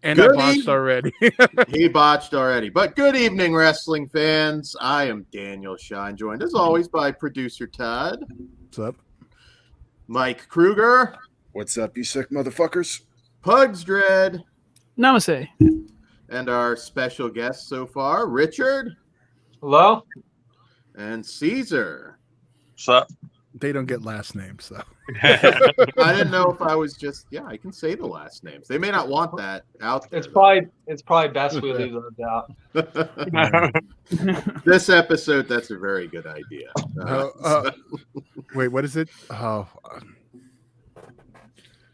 And I botched already. He botched already. But good evening, wrestling fans. I am Daniel Shine, joined as always by producer Todd. What's up? Mike Kruger. What's up, you sick motherfuckers? Pugs Dread. Namaste. And our special guest so far, Richard. Hello. And Caesar. What's up? They don't get last names, so. I didn't know if I was just, I can say the last names. They may not want that out there. It's probably best we leave those out. This episode, that's a very good idea. Wait, what is it?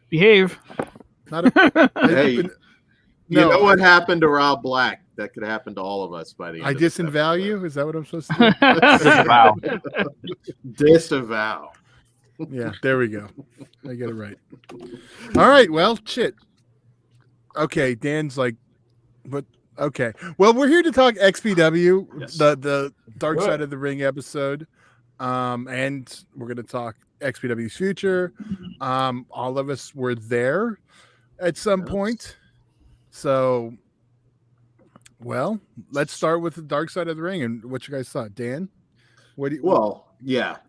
Behave. Hey, you know what happened to Rob Black? That could happen to all of us by the end. I disavow you? Is that what I'm supposed to do? Disavow. Yeah, there we go. I get it right. All right, well, shit. Okay, Dan's like, but okay. Well, we're here to talk XPW, Yes. the Dark Side of the Ring episode. And we're going to talk XPW's future. All of us were there at some point. So, well, let's start with the Dark Side of the Ring and what you guys thought. Dan? What do you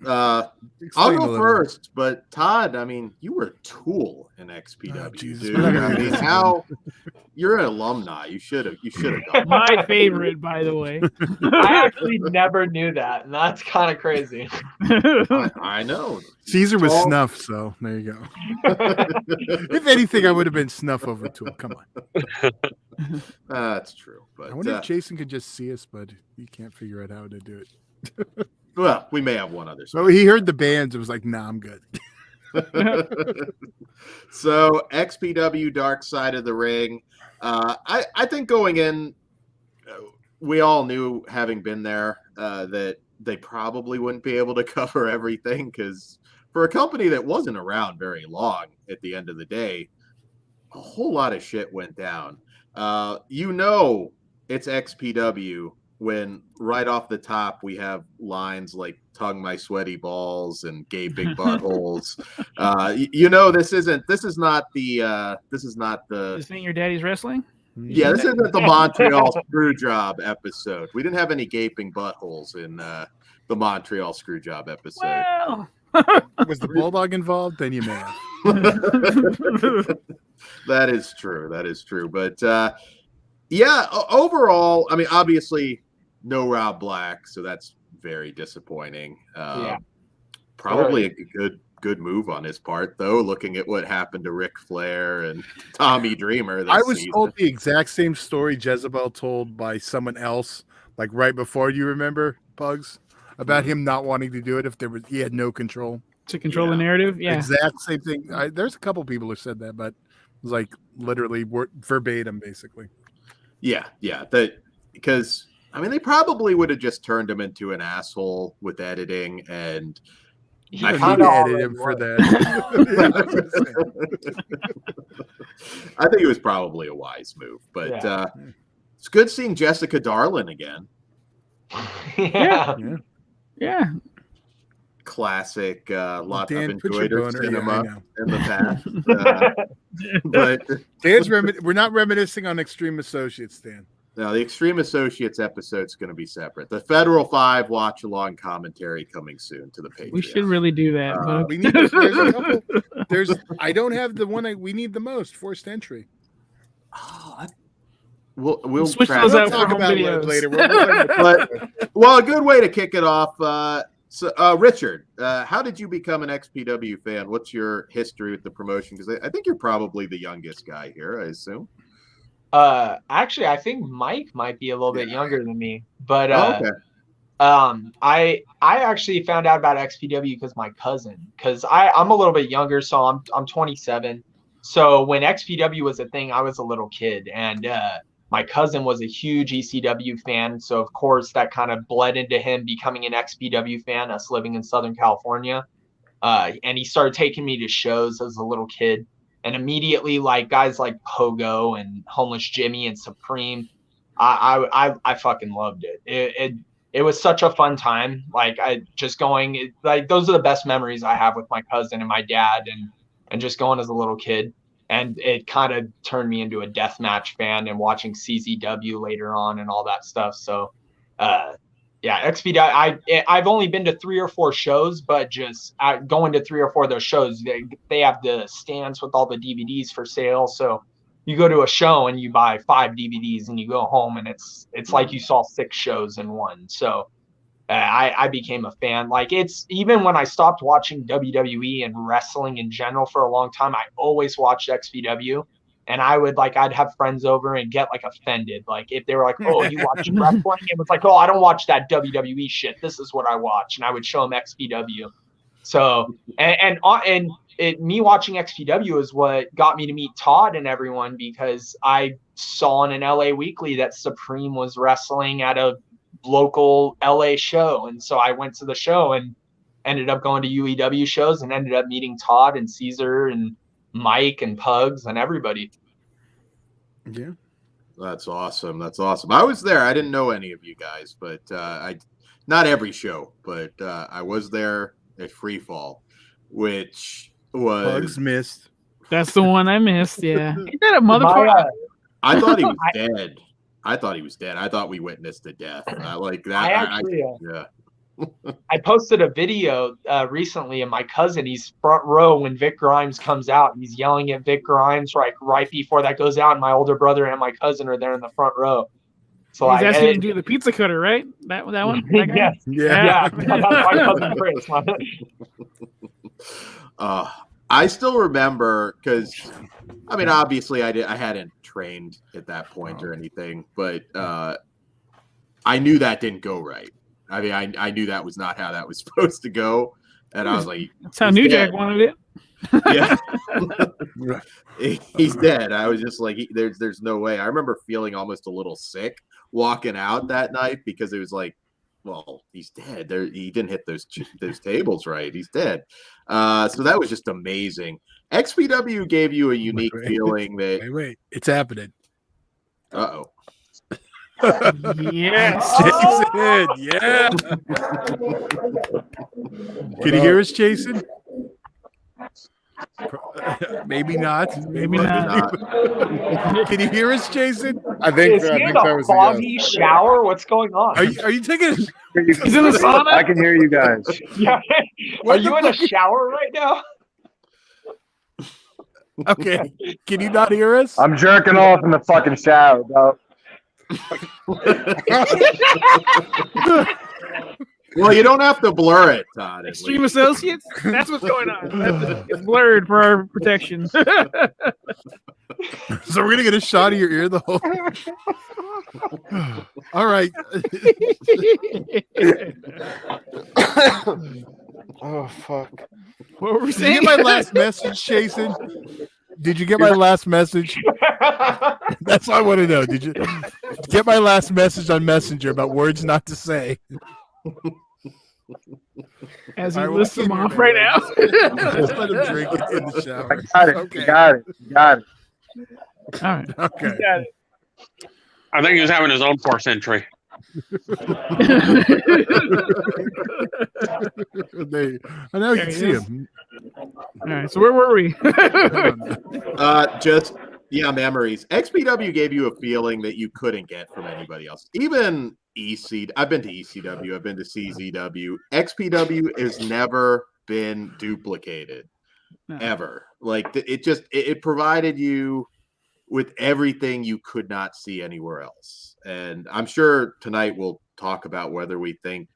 I'll go first, but Todd, I mean, you were a tool in XPW, dude. I mean, you're an alumni. You should have gone. My favorite, by the way. I actually never knew that, and that's kind of crazy. I know. Caesar was Snuff, so there you go. If anything, I would have been Snuff over Tool. Come on. That's true. But I wonder if Jason could just see us, but he can't figure out how to do it. Well, we may have one other. So he heard the bands. It was like, nah, I'm good. So XPW Dark Side of the Ring. I think going in, we all knew, having been there, that they probably wouldn't be able to cover everything, because for a company that wasn't around very long, at the end of the day, a whole lot of shit went down. It's XPW when right off the top we have lines like "tongue my sweaty balls" and "gay big buttholes." This is not the. This ain't your daddy's wrestling. Yeah, this isn't the Montreal Screwjob episode. We didn't have any gaping buttholes in the Montreal Screwjob episode. Well, Was the Bulldog involved? Then you may have. That is true. But overall, I mean, obviously, no Rob Black, so that's very disappointing. Probably a good move on his part, though, looking at what happened to Ric Flair and Tommy Dreamer. I was told the exact same story Jezebel told by someone else, like right before. You remember, Pugs, about him not wanting to do it if he had no control to control the narrative. Yeah, exact same thing. There's a couple people who said that, but it was like literally verbatim, basically. Yeah, because I mean, they probably would have just turned him into an asshole with editing, and I need to edit him for that. I think it was probably a wise move, but it's good seeing Jessica Darlin again. Yeah. Classic. Lots of Dan, enjoyed her cinema in the past. But Dan's we're not reminiscing on Extreme Associates, Dan. No, the Extreme Associates episode is going to be separate. The Federal 5 watch along commentary coming soon to the page. We should really do that. We need. There's a couple. I don't have the one we need the most. Forced entry. We'll switch those out talk for about videos. it later. Well, a good way to kick it off. So, Richard, how did you become an XPW fan? What's your history with the promotion? Because I think you're probably the youngest guy here, I assume. Actually, I think Mike might be a little bit younger than me, but okay. I actually found out about XPW because my cousin, because I'm a little bit younger, so I'm 27. So when XPW was a thing, I was a little kid, and my cousin was a huge ECW fan, so of course that kind of bled into him becoming an XPW fan, us living in Southern California. And he started taking me to shows as a little kid. And immediately, like guys like Pogo and Homeless Jimmy and Supreme, I fucking loved it. It was such a fun time. Like those are the best memories I have with my cousin and my dad, and just going as a little kid. and it kind of turned me into a deathmatch fan and watching CZW later on and all that stuff. So, yeah, XPW. I've only been to 3 or 4 shows, but just going to 3 or 4 of those shows, they have the stands with all the DVDs for sale. So you go to a show and you buy 5 DVDs and you go home and it's like you saw 6 shows in one. So I became a fan. Like, it's even when I stopped watching WWE and wrestling in general for a long time, I always watched XPW. And I'd have friends over and get like offended. Like if they were like, "Oh, you watch wrestling?" It was like, "Oh, I don't watch that WWE shit. This is what I watch." And I would show them XPW. So me watching XPW is what got me to meet Todd and everyone, because I saw in an LA Weekly that Supreme was wrestling at a local LA show, and so I went to the show and ended up going to UEW shows and ended up meeting Todd and Caesar and Mike and Pugs and everybody. Yeah, that's awesome. That's awesome. I was there. I didn't know any of you guys, but not every show, but I was there at Freefall, which was Pugs missed. That's the one I missed. Yeah, ain't that a motherfucker? I thought he was dead. I thought he was dead. I thought we witnessed a death. Like that. Yeah. I posted a video recently, and my cousin, he's front row when Vic Grimes comes out. He's yelling at Vic Grimes right before that goes out, and my older brother and my cousin are there in the front row. So he's asking him to do the pizza cutter, right? That one? That guy? Yeah. That's my cousin Chris. I still remember, because I mean, obviously I hadn't trained at that point or anything, but I knew that didn't go right. I mean, I knew that was not how that was supposed to go, and I was like, "That's how New Jack wanted it." Yeah, he's dead. I was just like, "There's no way." I remember feeling almost a little sick walking out that night, because it was like, "Well, he's dead. He didn't hit those tables right. He's dead." So that was just amazing. XPW gave you a unique feeling that. Wait, it's happening. Uh-oh. Yes. Jason, yeah. Can you hear us, Jason? Maybe not. Maybe not. Can you hear us, Jason? I think Is he in that a was foggy shower? What's going on? Are you taking? He's in the sauna. I can hear you guys. Yeah. Are you in a shower right now? Okay. Can you not hear us? I'm jerking off in the fucking shower, bro. Well, you don't have to blur it, Todd. Xtreme Associates? That's what's going on. It's blurred for our protection. So we're going to get a shot of your ear the whole. All right. Oh, fuck. What were we Did you saying? get my last message, Jason? Did you get my last message? That's all I want to know. Did you get my last message on Messenger about words not to say? As he lists them off right now. Just let him drink it in the shower. I got it. Okay. You got it. You got it. All right. Okay. You got it. I think he was having his own force entry. I know you can see him. All right. So where were we? Memories. XPW gave you a feeling that you couldn't get from anybody else. Even I've been to ECW, I've been to CZW. XPW has never been duplicated, ever. Like it provided you with everything you could not see anywhere else. And I'm sure tonight we'll talk about whether we think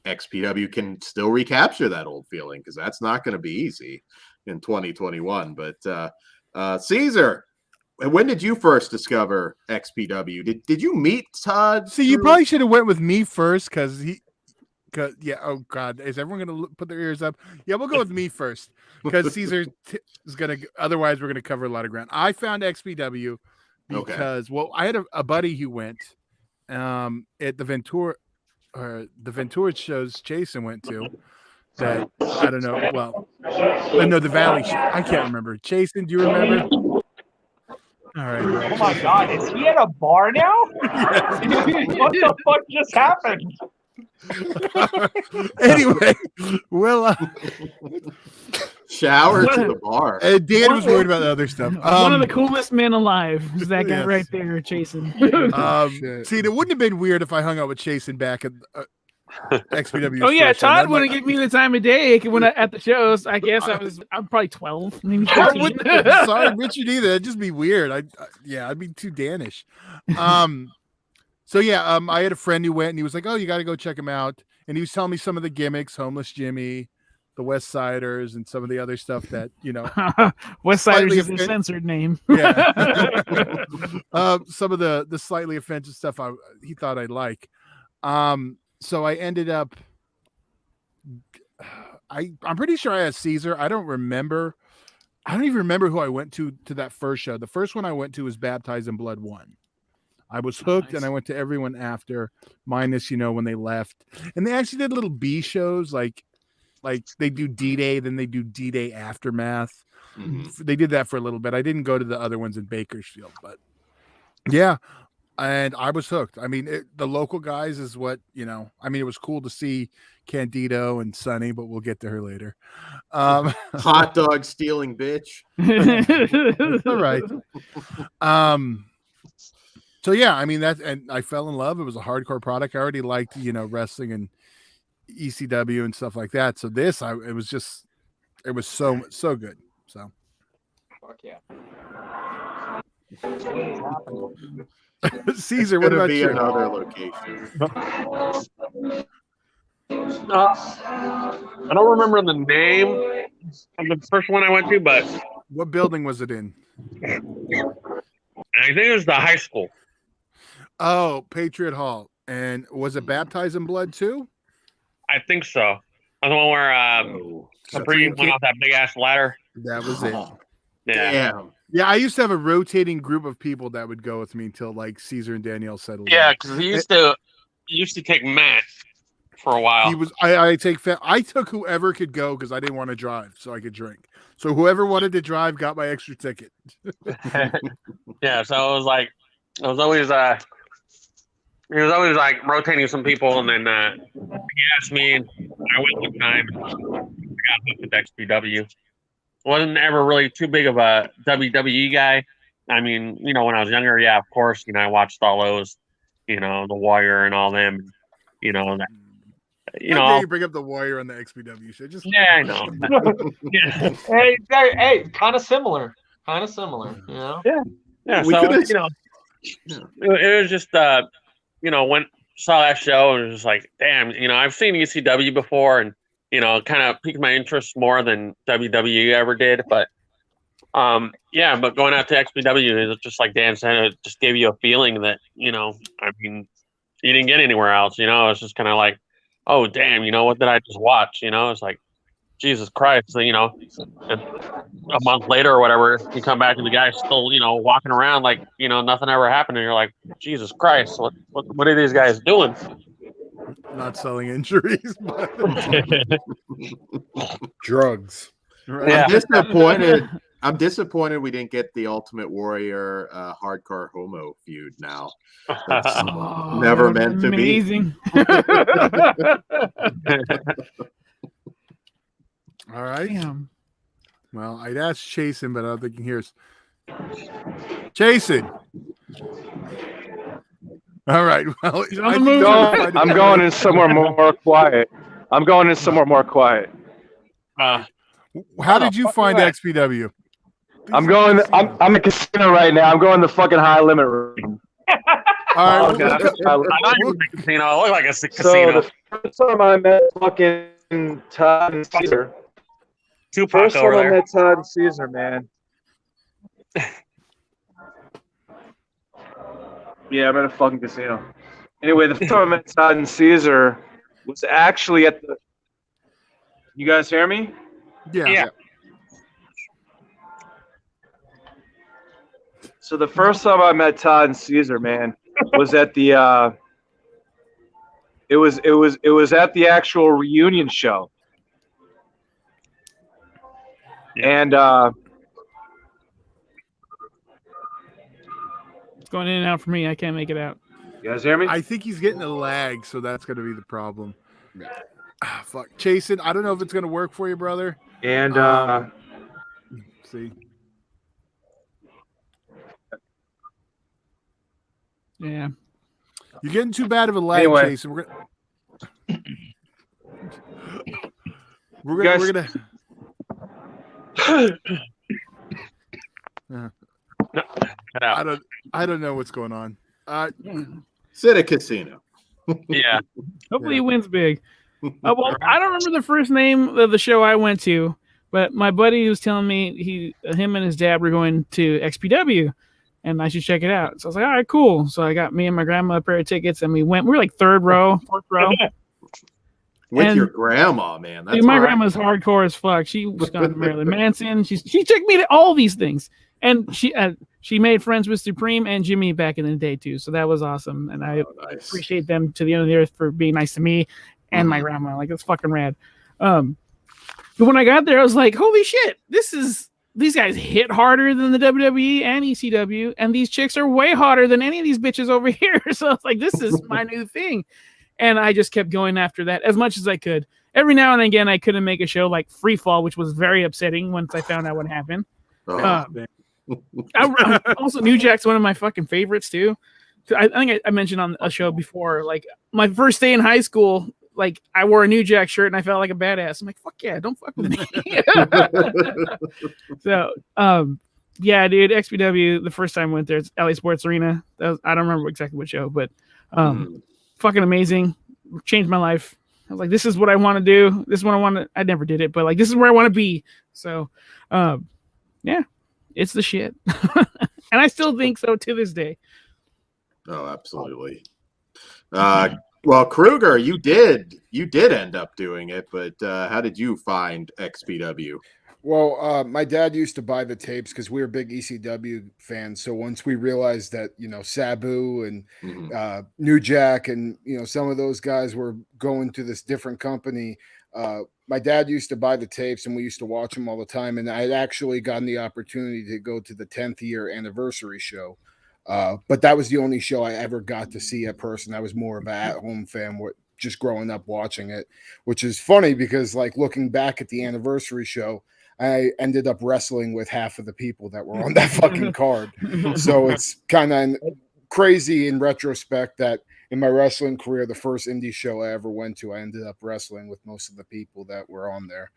XPW can still recapture that old feeling, because that's not going to be easy in 2021. But Caesar, when did you first discover XPW? Did you meet Todd? See, you probably should have went with me first, because oh God, is everyone going to put their ears up? Yeah, we'll go with me first, because Caesar is going to, otherwise we're going to cover a lot of ground. I found XPW because, I had a buddy who went at the Ventura shows Jason went to, that, I don't know, the Valley show. I can't remember. Jason, do you remember? All right. Oh my God, is he at a bar now? Yes. What the fuck just happened? Anyway, well, Shower to the bar. Dan was worried about the other stuff. One of the coolest men alive was that guy Yes. right there chasing. See, it wouldn't have been weird if I hung out with Chasen back at XPW. Oh yeah, Todd wouldn't give me the time of day when at the shows. I guess I'm probably 12, maybe 13. Sorry, Richard either. That'd just be weird. I'd be too Danish. So yeah, I had a friend who went and he was like, "Oh, you got to go check him out." And he was telling me some of the gimmicks, Homeless Jimmy, the West Siders, and some of the other stuff that West Siders is a censored name. Yeah, some of the slightly offensive stuff he thought I'd like. So I ended up. I'm pretty sure I had Caesar. I don't even remember who I went to that first show. The first one I went to was Baptized in Blood 1. I was hooked, and I went to everyone after, minus when they left. And they actually did little B shows, like they do D-Day, then they do D-Day Aftermath. Mm-hmm. They did that for a little bit. I didn't go to the other ones in Bakersfield, but yeah, and I was hooked. I mean, the local guys is what I mean, it was cool to see Candido and Sunny, but we'll get to her later. Hot dog stealing bitch. All right. So yeah, I mean and I fell in love. It was a hardcore product. I already liked, wrestling and ECW and stuff like that. So this, it was so good. So, fuck yeah. Caesar, what about you? Another location. I don't remember the name of the first one I went to, but what building was it in? I think it was the high school. Oh, Patriot Hall. And was it Baptized in Blood too? I think so. The one where Supreme went off that big ass ladder. That was it. Yeah. Damn. Yeah, I used to have a rotating group of people that would go with me until like Caesar and Danielle settled. Yeah, because he used to take Matt for a while. He was. I took whoever could go because I didn't want to drive, so I could drink. So whoever wanted to drive got my extra ticket. Yeah, so it was always he was always like rotating some people, and then he asked me, and I went one time. I got hooked with XPW. Wasn't ever really too big of a WWE guy. I mean, when I was younger, yeah, of course, I watched all those, The Warrior and all them, that. How dare you bring up the Warrior on the XPW show? Yeah, I know. Yeah. Hey, kind of similar. Yeah. Yeah. So it was just when saw that show and it was just like, damn, I've seen ECW before and kind of piqued my interest more than WWE ever did, but but going out to XPW is just like Dan said, it just gave you a feeling that I mean, you didn't get anywhere else. It's just kind of like, oh damn, what did I just watch? It's like, Jesus Christ, a month later or whatever, you come back and the guy's still, walking around like, nothing ever happened, and you're like, Jesus Christ, what are these guys doing? Not selling injuries, but drugs. Right. Yeah. I'm disappointed we didn't get the Ultimate Warrior hardcore homo feud now. That's never meant to be. Amazing. All right. Damn. Well, I'd ask Chasen, but I don't think he hears. Chasen. All right. Well, I'm going in somewhere more quiet. How did you find XPW? I'm in a casino right now. I'm going to the fucking high limit room. All right. I thought you were in a casino. It looked like a casino. So the first time I met fucking Todd and Caesar. Tupac over I there. met Todd and Caesar, man. Yeah, I'm at a fucking casino. Anyway, the first time I met Todd and Caesar was actually at the. You guys hear me? Yeah. So the first time I met Todd and Caesar, man, was at the. It was at the actual reunion show. And It's going in and out for me. I can't make it out. You guys hear me? I think he's getting a lag, so that's going to be the problem. Fuck. Chasen, I don't know if it's going to work for you, brother. And see. Yeah. You're getting too bad of a lag, Anyway. Chasen. We're gonna Cut out. I don't know what's going on. Sit at casino. Yeah. Hopefully he wins big. Well, I don't remember the first name of the show I went to, but my buddy was telling me him and his dad were going to XPW, and I should check it out. So I was like, all right, cool. So I got me and my grandma a pair of tickets, and we went. We were like third row, fourth row. With And- your grandma, man. That's Dude, my all right. grandma's hardcore as fuck. She was gone to Marilyn Manson. She took me to all these things, and she made friends with Supreme and Jimmy back in the day too. So that was awesome, and I Nice. appreciate them to the end of the earth for being nice to me and my grandma. Like, it's fucking rad. But when I got there, I was like, holy shit, these guys hit harder than the WWE and ECW, and these chicks are way hotter than any of these bitches over here. So it's like, this is my new thing. And I just kept going after that as much as I could. Every now and again, I couldn't make a show like Freefall, which was very upsetting once I found out what happened. Oh, Also, New Jack's one of my fucking favorites too. I think I mentioned on a show before, like my first day in high school, like I wore a New Jack shirt and I felt like a badass. I'm like, fuck yeah, don't fuck with me. So, yeah, dude, XPW, the first time I went there, it's LA Sports Arena. I don't remember exactly what show, but fucking amazing. Changed my life. I was like, this is what I want to do. This is what I want to. I never did it, but like, this is where I want to be. So, yeah, it's the shit. And I still think so to this day. Oh, absolutely. Well, Kruger, you did end up doing it, but how did you find XPW? Well, my dad used to buy the tapes because we were big ECW fans. So once we realized that, Sabu and New Jack and, some of those guys were going to this different company, my dad used to buy the tapes and we used to watch them all the time. And I'd actually gotten the opportunity to go to the 10th year anniversary show. But that was the only show I ever got to see in person. I was more of an at-home fan, just growing up watching it, which is funny because, like, looking back at the anniversary show, I ended up wrestling with half of the people that were on that fucking card. So it's kind of crazy in retrospect that in my wrestling career, the first indie show I ever went to, I ended up wrestling with most of the people that were on there.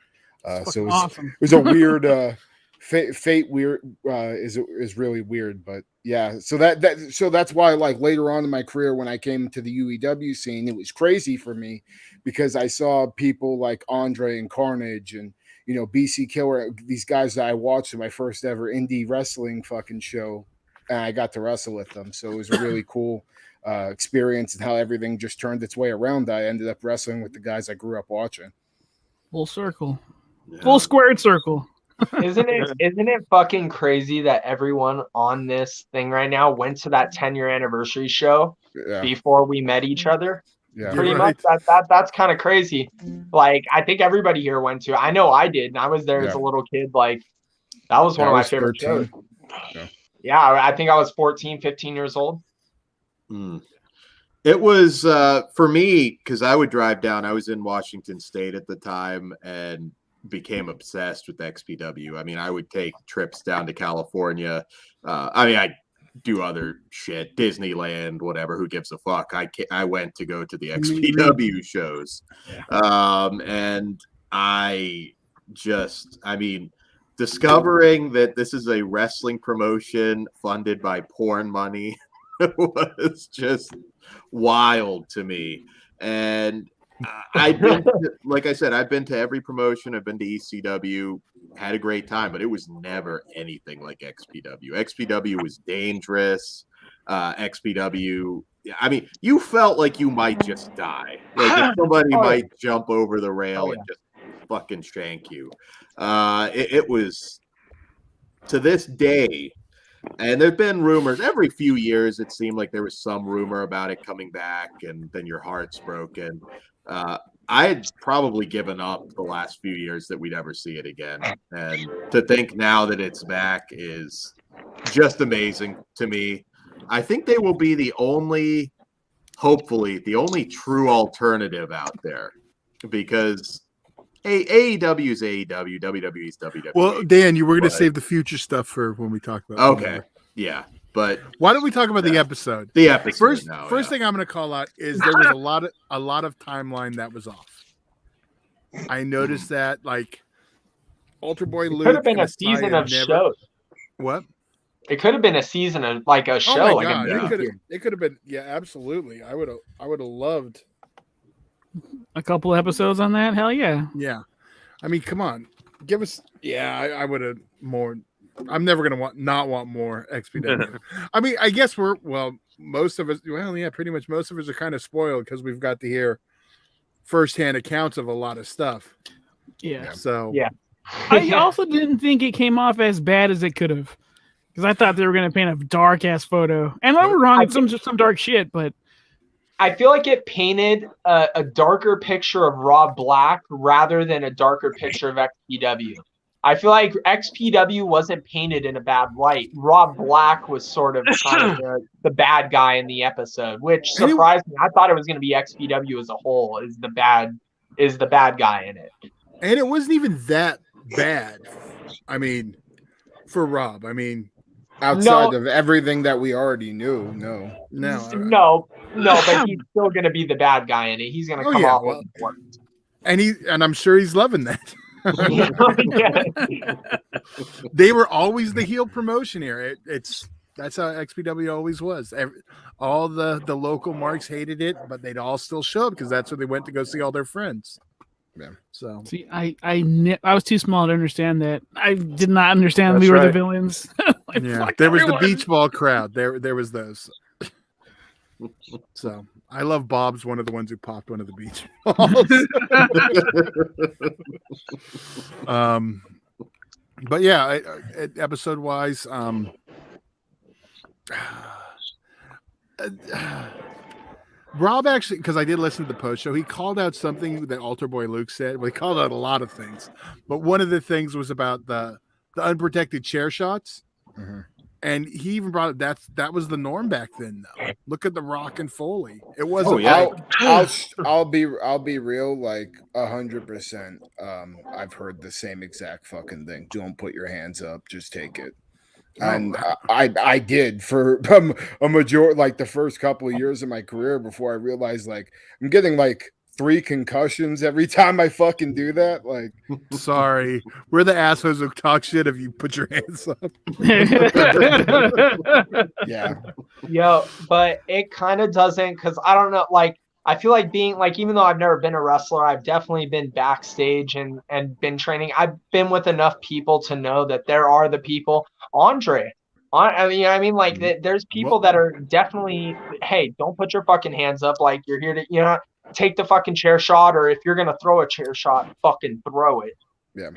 So Awesome. it was a weird fate. Weird is really weird, but yeah. So that's why, like, later on in my career, when I came to the UEW scene, it was crazy for me because I saw people like Andre and Carnage and BC Killer, these guys that I watched in my first ever indie wrestling fucking show, and I got to wrestle with them. So it was a really cool experience and how everything just turned its way around. I ended up wrestling with the guys I grew up watching. Full circle. Yeah. Full squared circle. Isn't it fucking crazy that everyone on this thing right now went to that 10-year anniversary show before we met each other? Yeah, pretty much. That's kind of crazy. Like, I think everybody here went to. I know I did, and I was there as a little kid. Like, that was one of my favorite 13. Shows. Yeah, I think I was 14, 15 years old. It was for me because I would drive down. I was in Washington State at the time and became obsessed with XPW. I mean, I would take trips down to California. I do other shit, Disneyland, whatever. Who gives a fuck? I went to go to the XPW shows, and discovering that this is a wrestling promotion funded by porn money was just wild to me. And I've been, like I said, I've been to every promotion. I've been to ECW, had a great time, but it was never anything like XPW. XPW was dangerous. XPW, I mean, you felt like you might just die. Like if somebody might jump over the rail and just fucking shank you. It was, to this day, and there've been rumors every few years. It seemed like there was some rumor about it coming back, and then your heart's broken. I had probably given up the last few years that we'd ever see it again. And to think now that it's back is just amazing to me. I think they will be the only hopefully the only true alternative out there, because AEW is AEW, WWE is WWE. Well, Dan, you were going to save the future stuff for when we talk about. Okay, yeah, but why don't we talk about the episode? The episode. First thing I'm going to call out is there was a lot of timeline that was off. I noticed that, like, Alter Boy Luke could have been a season of shows. What? It could have been a season of like a show. Oh my like God. It could have been. Yeah, absolutely. I would have loved a couple episodes on that. Hell yeah. Yeah. I mean, come on. Give us. Yeah, I would have more. I'm never gonna not want more XPW. I mean, I guess most of us. Well, yeah, pretty much most of us are kind of spoiled because we've got to hear firsthand accounts of a lot of stuff. Yeah. So yeah. I also didn't think it came off as bad as it could have, because I thought they were going to paint a dark ass photo. And I'm wrong, it's some dark shit, but I feel like it painted a darker picture of Rob Black rather than a darker picture of XPW. I feel like XPW wasn't painted in a bad light. Rob Black was sort of kind of the bad guy in the episode, which surprised me. I thought it was going to be XPW as a whole is the bad guy in it. And it wasn't even that bad. I mean, for Rob, outside of everything that we already knew, no, but he's still going to be the bad guy in it. He's going to come off with important. And I'm sure he's loving that. They were always the heel promotion here. That's how XPW always was. All the local marks hated it, but they'd all still show up because that's where they went to go see all their friends. Yeah. So see, I was too small to understand that. I did not understand we were the villains. There was the beach ball crowd. There was those. So I love Bob's one of the ones who popped one of the beach balls. But yeah, episode wise, Rob actually, because I did listen to the post show, he called out something that Alter Boy Luke said. Well, he called out a lot of things, but one of the things was about the unprotected chair shots. Mm-hmm. And he even brought up that was the norm back then, though. Look at the Rock and Foley. It wasn't. I'll be real, like 100%. I've heard the same exact fucking thing. Don't put your hands up. Just take it. And I did for a majority, like the first couple of years of my career before I realized, like, I'm getting like 3 concussions every time I fucking do that. Like, sorry, we're the assholes who talk shit if you put your hands up. Yeah. Yo, but it kind of doesn't, because I don't know, like, I feel like being like, even though I've never been a wrestler, I've definitely been backstage and been training. I've been with enough people to know that there are the people. Andre, there's people that are definitely, hey, don't put your fucking hands up. Like, you're here to, take the fucking chair shot, or if you're gonna throw a chair shot, fucking throw it. Yeah.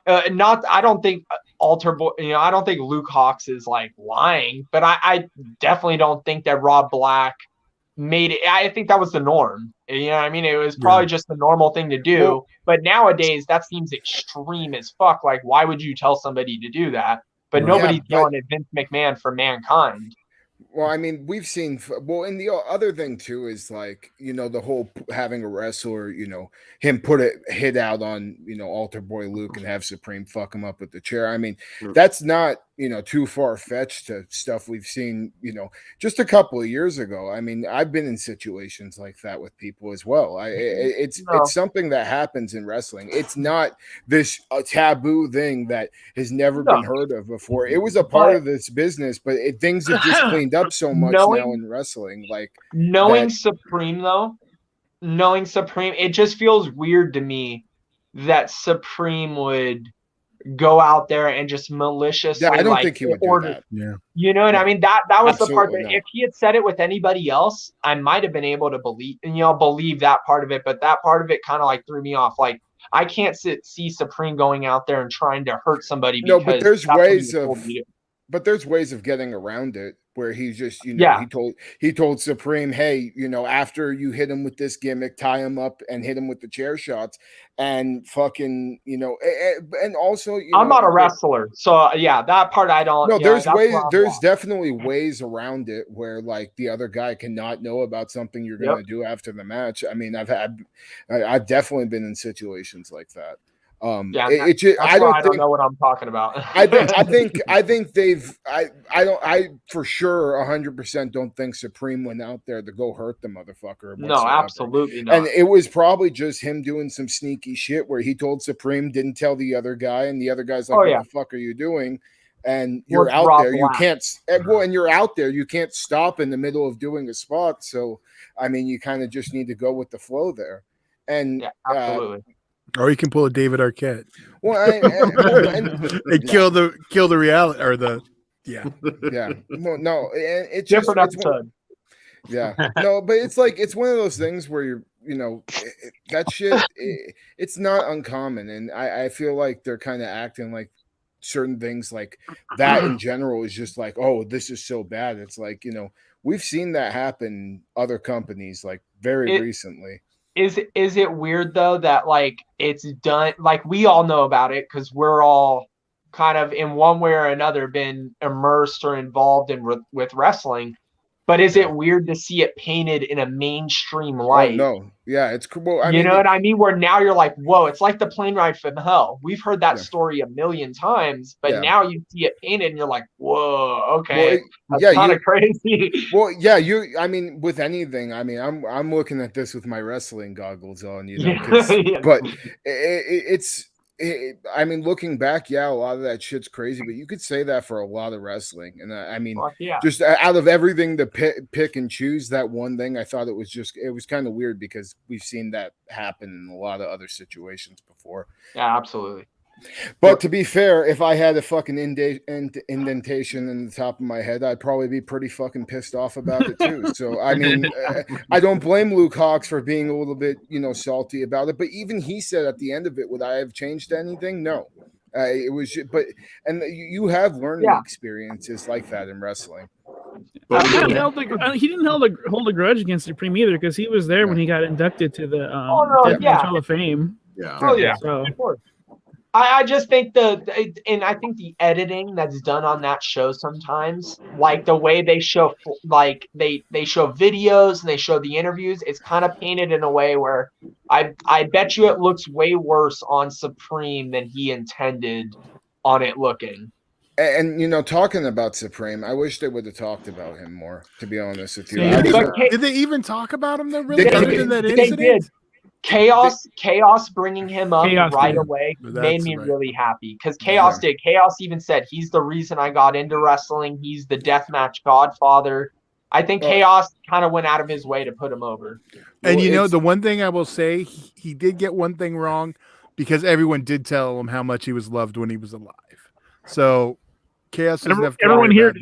I don't think Alter Boy, I don't think Luke Hawx is like lying, but I definitely don't think that Rob Black made it. I think that was the norm. It was probably just the normal thing to do. Well, but nowadays that seems extreme as fuck. Like, why would you tell somebody to do that? But nobody's yelling at Vince McMahon for Mankind. Well, I mean, we've seen, and the other thing too is like, the whole having a wrestler, him put a hit out on, Alter Boy Luke and have Supreme fuck him up with the chair. I mean, that's not, too far fetched to stuff we've seen, just a couple of years ago. I mean, I've been in situations like that with people as well. It's something that happens in wrestling. It's not this taboo thing that has never been heard of before. It was a part of this business, but things have just cleaned up so much now in wrestling. Like, Supreme, it just feels weird to me that Supreme would go out there and just maliciously. I don't think he would do that. Yeah. You know what I mean? That was Absolutely the part that if he had said it with anybody else, I might have been able to believe that part of it. But that part of it kind of like threw me off. Like, I can't see Supreme going out there and trying to hurt somebody. No, but there's ways of. But there's ways of getting around it where he's just, you know, he told Supreme, hey, you know, after you hit him with this gimmick, tie him up and hit him with the chair shots and fucking, you know, and also, you I'm know, not a wrestler, so yeah, that part I don't. No, yeah, there's definitely ways around it where like the other guy cannot know about something you're going to do after the match. I mean, I've definitely been in situations like that. I don't know what I'm talking about. I think they've I for sure 100% don't think Supreme went out there to go hurt the motherfucker. No, absolutely not. And it was probably just him doing some sneaky shit where he told Supreme, didn't tell the other guy, and the other guy's like, what the fuck are you doing? And you're out there, you can't and you're out there, you can't stop in the middle of doing a spot. So I mean, you kind of just need to go with the flow there. And absolutely. Or you can pull a David Arquette. Well, and kill the reality or the Well, no, it's different episode. No, but it's like it's one of those things where you're, you know, that shit. It's not uncommon, and I feel like they're kind of acting like certain things like that in general is just like, oh, this is so bad. It's like, you know, we've seen that happen in other companies like very recently. Is it weird though that like it's done, like we all know about it because we're all kind of in one way or another been immersed or involved in with wrestling, but is it weird to see it painted in a mainstream light? Oh, no, yeah, it's cool. Well, you know what I mean? Where now you're like, whoa, it's like the plane ride from hell. We've heard that story a million times, but now you see it painted and you're like, whoa, okay, that's kind of crazy. Well, yeah, I mean, with anything, I mean, I'm looking at this with my wrestling goggles on, you know, but it's. I mean, looking back, a lot of that shit's crazy, but you could say that for a lot of wrestling. And I mean, just out of everything to pick and choose that one thing, I thought it was kind of weird because we've seen that happen in a lot of other situations before. Yeah, absolutely. But to be fair, if I had a fucking indentation in the top of my head, I'd probably be pretty fucking pissed off about it too. So, I mean, I don't blame Luke Hawx for being a little bit, you know, salty about it. But even he said at the end of it, would I have changed anything? No. It was, and you have learning experiences like that in wrestling. He didn't hold a grudge against Supreme either because he was there when he got inducted to the Deathmatch Hall of Fame. Yeah. Oh yeah. So. Of course. I just think I think the editing that's done on that show sometimes, like the way they show, like they show videos and they show the interviews, it's kind of painted in a way where I bet you it looks way worse on Supreme than he intended on it looking. And you know, talking about Supreme, I wish they would have talked about him more, to be honest with you. Did they even talk about him though? Really, other than that incident? They did. Chaos bringing him up right away made me really happy because Chaos did. Chaos even said he's the reason I got into wrestling. He's the deathmatch godfather. I think Chaos kind of went out of his way to put him over. And you know, the one thing I will say, he did get one thing wrong because everyone did tell him how much he was loved when he was alive. So Chaos doesn't have to everyone here,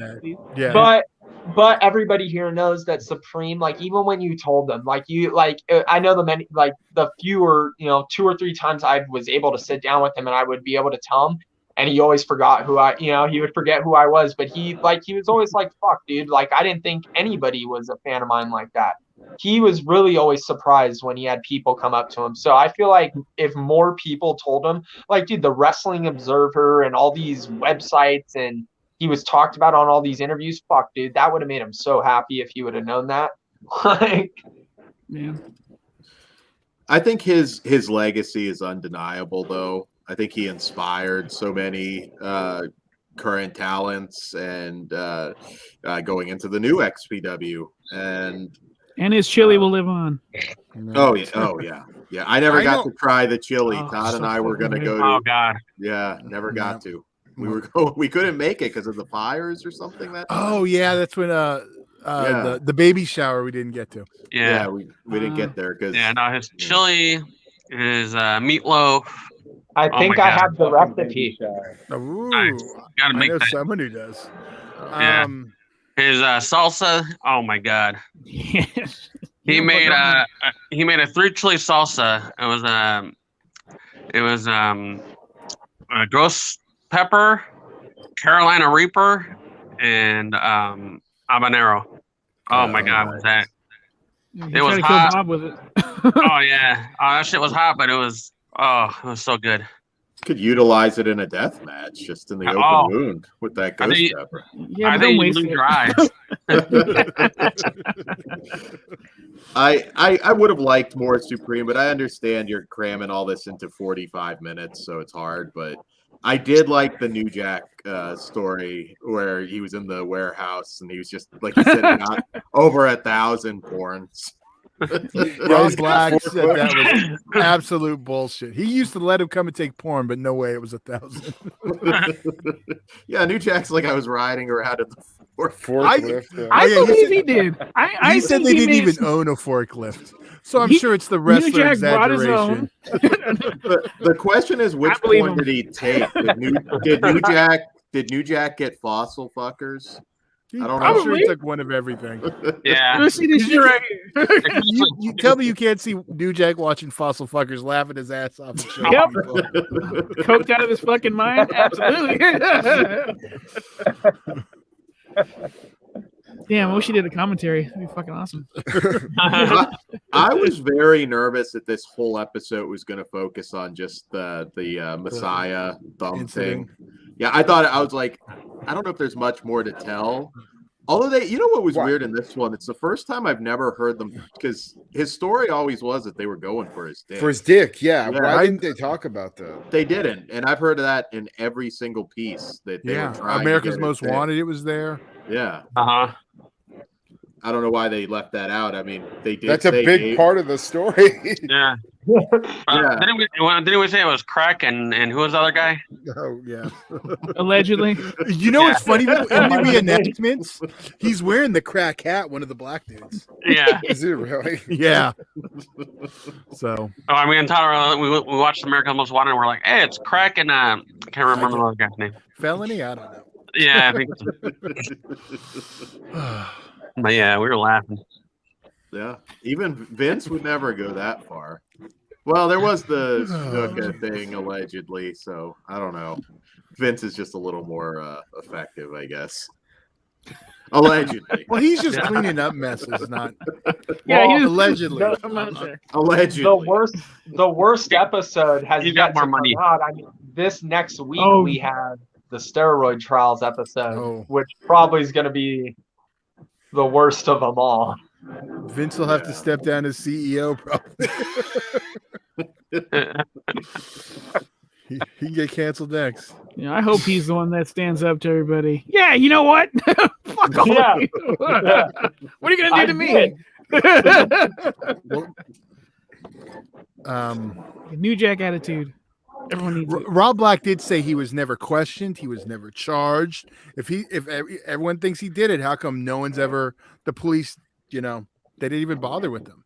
But everybody here knows that Supreme, like even when you told them, like I know the fewer, you know, 2 or 3 times I was able to sit down with him and I would be able to tell him, and he always forgot he would forget who I was, but he was always like, fuck, dude, like I didn't think anybody was a fan of mine like that. He was really always surprised when he had people come up to him. So I feel like if more people told him, like, dude, the Wrestling Observer and all these websites and he was talked about on all these interviews. Fuck, dude, that would have made him so happy if he would have known that. I think his legacy is undeniable, though. I think he inspired so many current talents and going into the new XPW and his chili will live on. Oh yeah. I never got to try the chili. Todd and I were going to go to. Oh God. Yeah, never got to. We couldn't make it because of the fires or something. That's when the baby shower we didn't get to. Yeah, we didn't get there because his chili, his meatloaf. I think I have the recipe. Ooh, gotta make that. Someone who does. Yeah. His salsa. Oh my God. Yes. He made a 3 chili salsa. It was gross pepper, Carolina Reaper and Habanero. Oh my God, was that? He It was tried to hot. kill Bob with it. Oh yeah, that shit was hot, but it was so good. Could utilize it in a death match, just in the open wound with that ghost pepper. Yeah, I but think don't you waste lose it. your eyes. I would have liked more Supreme, but I understand you're cramming all this into 45 minutes, so it's hard. But I did like the New Jack story where he was in the warehouse and he was just like he said, he got over 1,000 porns. Rob Black said that was absolute bullshit. He used to let him come and take porn, but no way it was 1,000. Yeah, New Jack's like I was riding around at the forklift. I yeah, believe he did. He said they didn't even own a forklift. So I'm sure it's the wrestler New Jack brought his exaggeration. The question is, which porn did he take? Did New Jack get fossil fuckers? I don't know. I'm sure he took one of everything. Yeah. Let's see this shit right here. You tell me you can't see New Jack watching fossil fuckers laughing his ass off and shit. Yep. Coked out of his fucking mind? Absolutely. Damn, I wish he did a commentary. That'd be fucking awesome. I was very nervous that this whole episode was going to focus on just the Messiah thumb thing. Yeah, I was like, I don't know if there's much more to tell. Although what was weird in this one? It's the first time I've never heard them, because his story always was that they were going for his dick. For his dick, yeah. Why didn't they talk about that? They didn't, and I've heard of that in every single piece that they were trying. America's Most Wanted, it was there. Yeah. Uh-huh. I don't know why they left that out. I mean, they did. That's a big part of the story. Yeah. Didn't we say it was Crack and who was the other guy? Oh yeah. Allegedly. You know what's funny? In the reenactments, he's wearing the crack hat. One of the black dudes. Yeah. Is it really? Yeah. So. Oh, I mean, Tyler, we watched America's Most Wanted, and we're like, hey, it's Crack and I can't remember the other guy's name. Felony? I don't know. Yeah, I think so. But yeah, we were laughing. Yeah, even Vince would never go that far. Well, there was the Snuka thing allegedly, so I don't know. Vince is just a little more effective, I guess. Allegedly. Well, he's just cleaning up messes, not. Yeah, well, allegedly. Allegedly. The worst episode has You got more money. Out. I mean, this next week we have the steroid trials episode, which probably is going to be the worst of them all. Vince will have to step down as CEO, probably. he can get canceled next. Yeah, I hope he's the one that stands up to everybody. Yeah, you know what? Fuck all of you. What are you gonna do to me? New Jack attitude. Everyone needs it. Rob Black did say he was never questioned. He was never charged. If everyone thinks he did it, how come no one's ever the police? They didn't even bother with him.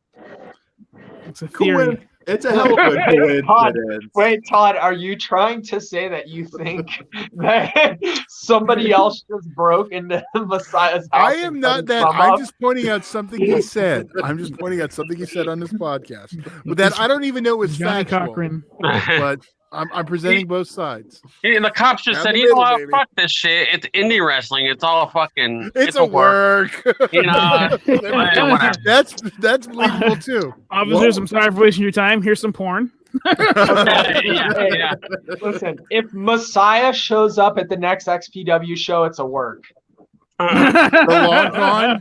It's a theory. It's a hell of a coincidence. Wait, Todd, are you trying to say that you think that somebody else just broke into Messiah's house? I am not that. I'm just pointing out something he said. I'm just pointing out something he said on this podcast. But that I don't even know it's Johnny factual. Cochran. But I'm presenting both sides. And the cops just said, you know what, fuck this shit. It's indie wrestling. It's all fucking. It's a work. Whatever. That's believable too. Officers, I'm sorry for wasting your time. Here's some porn. Yeah. Listen, if Messiah shows up at the next XPW show, it's a work. The long con,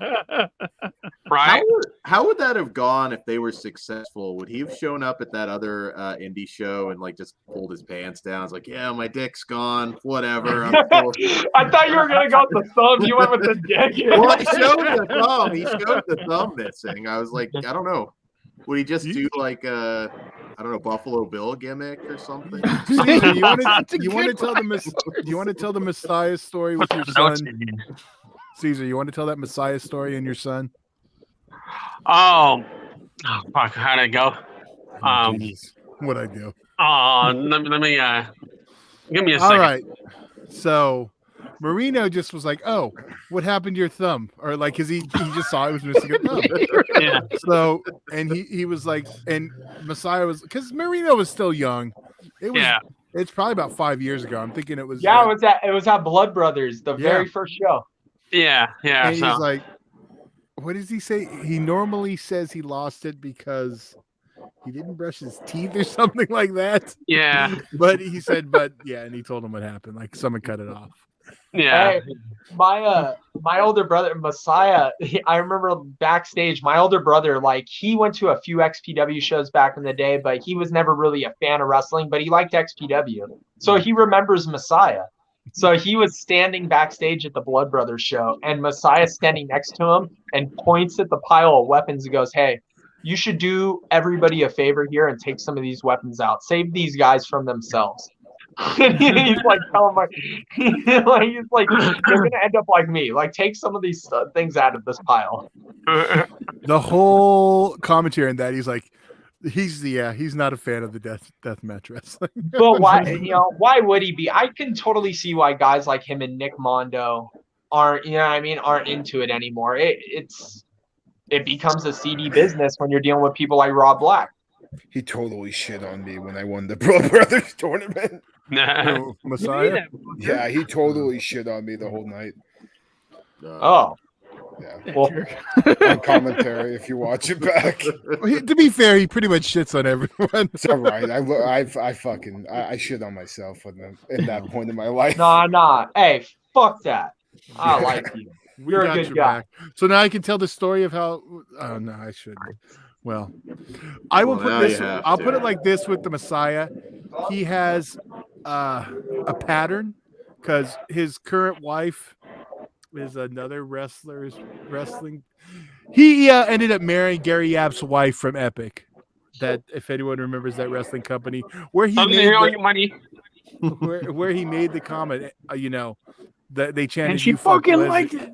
right? How would that have gone if they were successful? Would he have shown up at that other indie show and just pulled his pants down? It's like, yeah, my dick's gone, whatever. I thought you were gonna go with the thumb. You went with the dick. Well, he showed the thumb. He showed the thumb missing. I was like, I don't know. Would he just do I don't know, Buffalo Bill gimmick or something? Caesar, you want to tell the Messiah story with your son? Caesar, you want to tell that Messiah story and your son? Oh fuck! How'd it go? What'd I do? Let me give me a second. All right. So Marino just was like, "Oh, what happened to your thumb?" Or because he just saw it was missing a thumb. Yeah. So and he was like, and Messiah was because Marino was still young. It It's probably about 5 years ago. I'm thinking it was. Yeah, it was at Blood Brothers, the very first show. Yeah. And he's like, what does he say? He normally says he lost it because he didn't brush his teeth or something like that. Yeah. But he said, and he told him what happened. Like someone cut it off. Yeah. Hey, my older brother Messiah, I remember backstage, my older brother, like he went to a few XPW shows back in the day, but he was never really a fan of wrestling, but he liked XPW. So he remembers Messiah. So he was standing backstage at the Blood Brothers show, and Messiah standing next to him and points at the pile of weapons and goes, "Hey, you should do everybody a favor here and take some of these weapons out. Save these guys from themselves." And he's like, telling he's like, "You're gonna end up like me. Like, take some of these things out of this pile." The whole commentary on that, he's like, he's not a fan of the death match wrestling. But why would he be? I can totally see why guys like him and Nick Mondo aren't into it anymore. It becomes a seedy business when you're dealing with people like Rob Black. He totally shit on me when I won the Blood Brothers tournament. Messiah? Yeah, he totally shit on me the whole night. Oh. Yeah. Well, on commentary, if you watch it back. To be fair, he pretty much shits on everyone. It's all right. I shit on myself in that point in my life. Nah. Hey, fuck that. I like you. You're a good guy. Back. So now I can tell the story of how. Oh no, I shouldn't. Well, I will put this. I'll put it like this with the Messiah. He has a pattern because his current wife is another wrestler's wrestling. He ended up marrying Gary Yapp's wife from Epic. That, if anyone remembers that wrestling company, where he made money. where he made the comment, that they chanted. And she fucking liked it.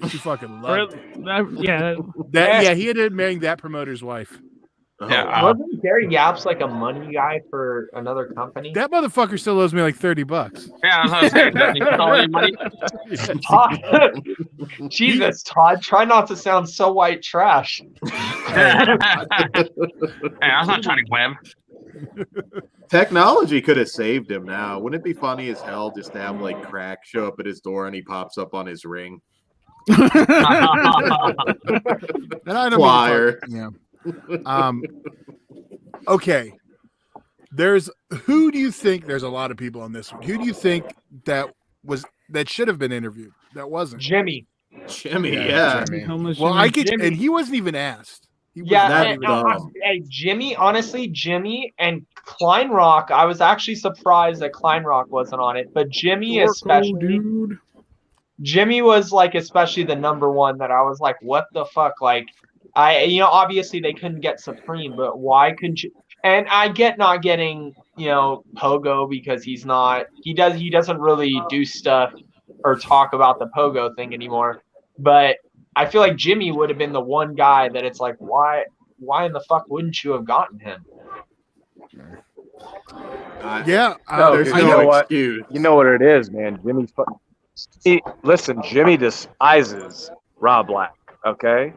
She fucking loved it. Yeah. He ended up marrying that promoter's wife. Yeah. Wasn't Gary Yaps like a money guy for another company? That motherfucker still owes me like $30. Yeah, that's what I was saying. Todd, Jesus, Todd, try not to sound so white trash. Hey, I was not trying to web. Technology could have saved him now. Wouldn't it be funny as hell just to have like Crack show up at his door and he pops up on his ring? And I don't Flyer. Okay. Who do you think? There's a lot of people on this one. Who do you think that should have been interviewed that wasn't? Jimmy. Yeah. Jimmy. Well, and he wasn't even asked. Jimmy, honestly, Jimmy and Kleinrock, I was actually surprised that Kleinrock wasn't on it, but Jimmy especially. Jimmy was like especially the number one that I was like, what the fuck? Like, obviously they couldn't get Supreme, but why couldn't you? And I get not getting, Pogo because he doesn't really do stuff or talk about the Pogo thing anymore. But I feel like Jimmy would have been the one guy that it's like, why in the fuck wouldn't you have gotten him? There's no excuse. You know what it is, man. Jimmy despises Rob Black, okay?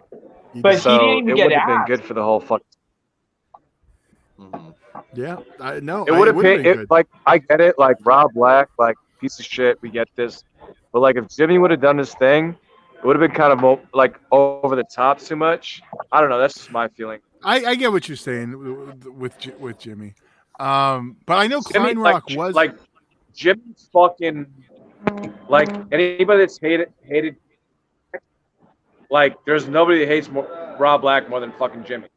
But he didn't even it get would have been asked. good for the whole fucking. Yeah, I know. It would have been like, I get it, like Rob Black, like piece of shit. We get this, but like if Jimmy would have done his thing, it would have been kind of like over the top too much. I don't know. That's just my feeling. I get what you're saying with Jimmy, but I know Kleinrock was like Jimmy's fucking like anybody that's hated. Like there's nobody that hates Rob Black more than fucking Jimmy.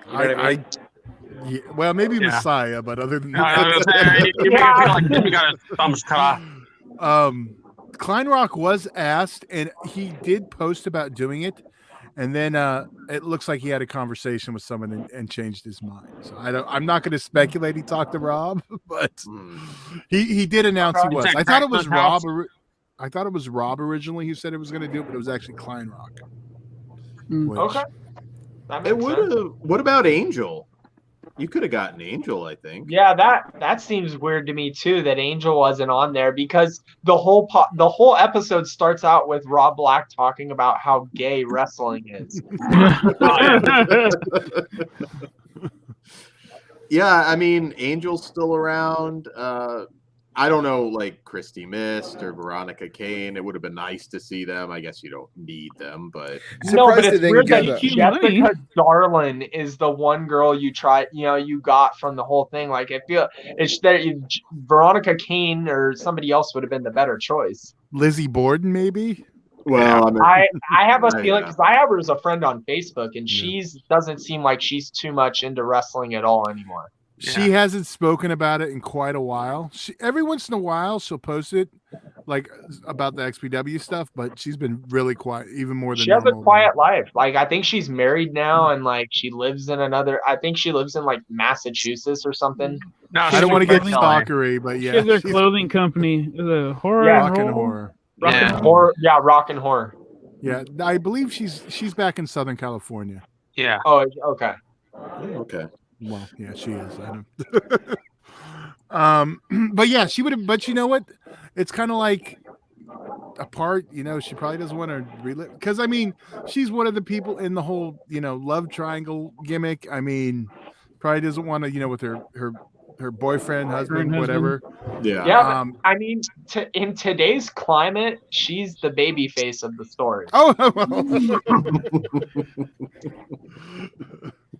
You know what I mean? Well, maybe Messiah, but other than that, Jimmy got his thumbs cut off. Kleinrock was asked, and he did post about doing it, and then it looks like he had a conversation with someone and changed his mind. So I'm not going to speculate. He talked to Rob, but he did announce he was. I thought it was Rob. I thought it was Rob originally who said it was going to do it, but it was actually Kleinrock. Okay. What about Angel? You could have gotten Angel, I think. Yeah, that seems weird to me too. That Angel wasn't on there because the whole episode starts out with Rob Black talking about how gay wrestling is. Yeah, I mean, Angel's still around. I don't know, like Christy Mist or Veronica Kane. It would have been nice to see them. I guess you don't need them, but No, but Surprised it's they didn't weird get that the- Jessica Darlin is the one girl you you got from the whole thing. Like, I feel it's that Veronica Kane or somebody else would have been the better choice. Lizzie Borden, maybe. well, I mean, I have a Yeah. feeling because I have her as a friend on Facebook, and she's doesn't seem like she's too much into wrestling at all anymore. She hasn't spoken about it in quite a while. Every once in a while she'll post it, like about the XPW stuff, but she's been really quiet, even more than She has a normal. quiet life. Like, I think she's married now, and like she lives in I think she lives in like Massachusetts or something. No, I don't want to get she's stalkery, but She yeah, has their she's clothing company, the horror Yeah. and rock and roll. horror. Rock Yeah. and horror. Yeah, rock and horror. Yeah, I believe she's back in Southern California. Yeah. Oh, okay. okay. Well, yeah, she is. I know. But yeah, she would have. But you know what? It's kind of like a part. You know, she probably doesn't want to relive because I mean, she's one of the people in the whole love triangle gimmick. I mean, probably doesn't want to with her boyfriend, husband, whatever. Yeah. Yeah, but, I mean, in today's climate, she's the baby face of the story. Oh,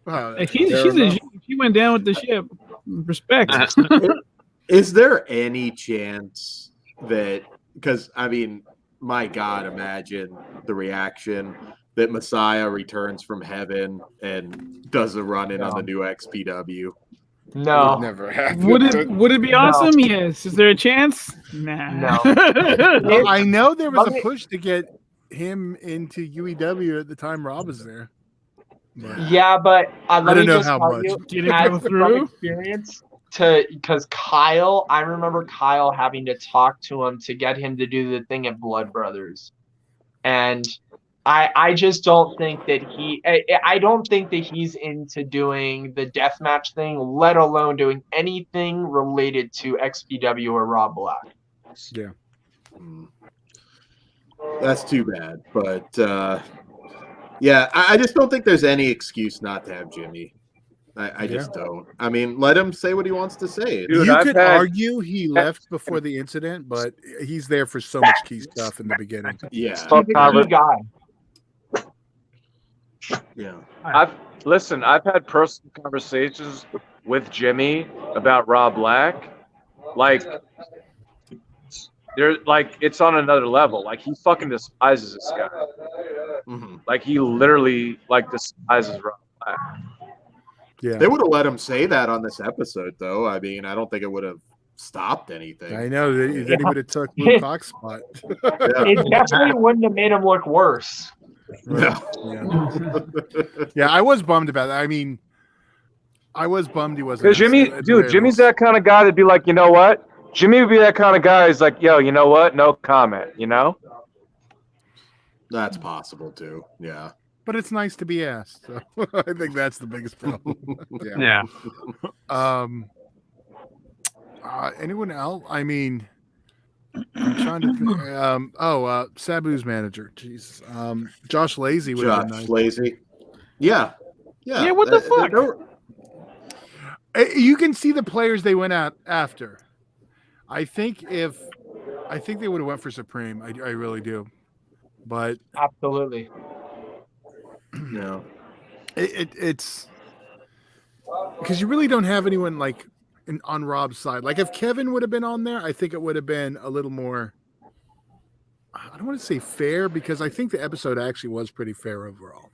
wow. Hey, she went down with the ship. Respect. Is there any chance that, because I mean, my God, imagine the reaction that Messiah returns from heaven and does a run in on the new XPW? No. Would never happen. Would it be awesome? Yes. Is there a chance? Nah. No. Well, I know there was Let a me- push to get him into UEW at the time Rob was there. But Yeah, but let don't me know just how tell much. you, Did it as go from through? experience, because Kyle, I remember Kyle having to talk to him to get him to do the thing at Blood Brothers, and I just don't think that I don't think that he's into doing the deathmatch thing, let alone doing anything related to XPW or Rob Black. yeah. That's too bad. But yeah, I just don't think there's any excuse not to have Jimmy. I just don't. I mean, let him say what he wants to say. Dude, you I've could had- argue he left before the incident, but he's there for so much key stuff in the beginning. Yeah. He's a key guy. Yeah. I've had personal conversations with Jimmy about Rob Black. Like, it's on another level. Like, he fucking despises this guy. Mhm. Like, he literally despises Rob Black. Yeah. They would have let him say that on this episode, though. I mean, I don't think it would have stopped anything. I know. Then he would have took Luke Cox's spot. Yeah. It definitely wouldn't have made him look worse. Right. Yeah. Yeah, I was bummed about that. I mean, I was bummed he wasn't. Because Jimmy's that kind of guy that'd be like, you know what? Jimmy would be that kind of guy who's like, yo, you know what? No comment, you know? That's possible, too. Yeah. But it's nice to be asked. So I think that's the biggest problem. Yeah. Anyone else? I mean, I'm trying to think. Sabu's manager. Jesus. Josh Lazy would have been Josh nice. Lazy. Yeah. Yeah. Yeah, what the fuck? You can see the players they went out after. I think they would have went for Supreme. I really do. But Absolutely. No. it's because you really don't have anyone like on Rob's side. Like if Kevin would have been on there, I think it would have been a little more. I don't want to say fair because I think the episode actually was pretty fair overall.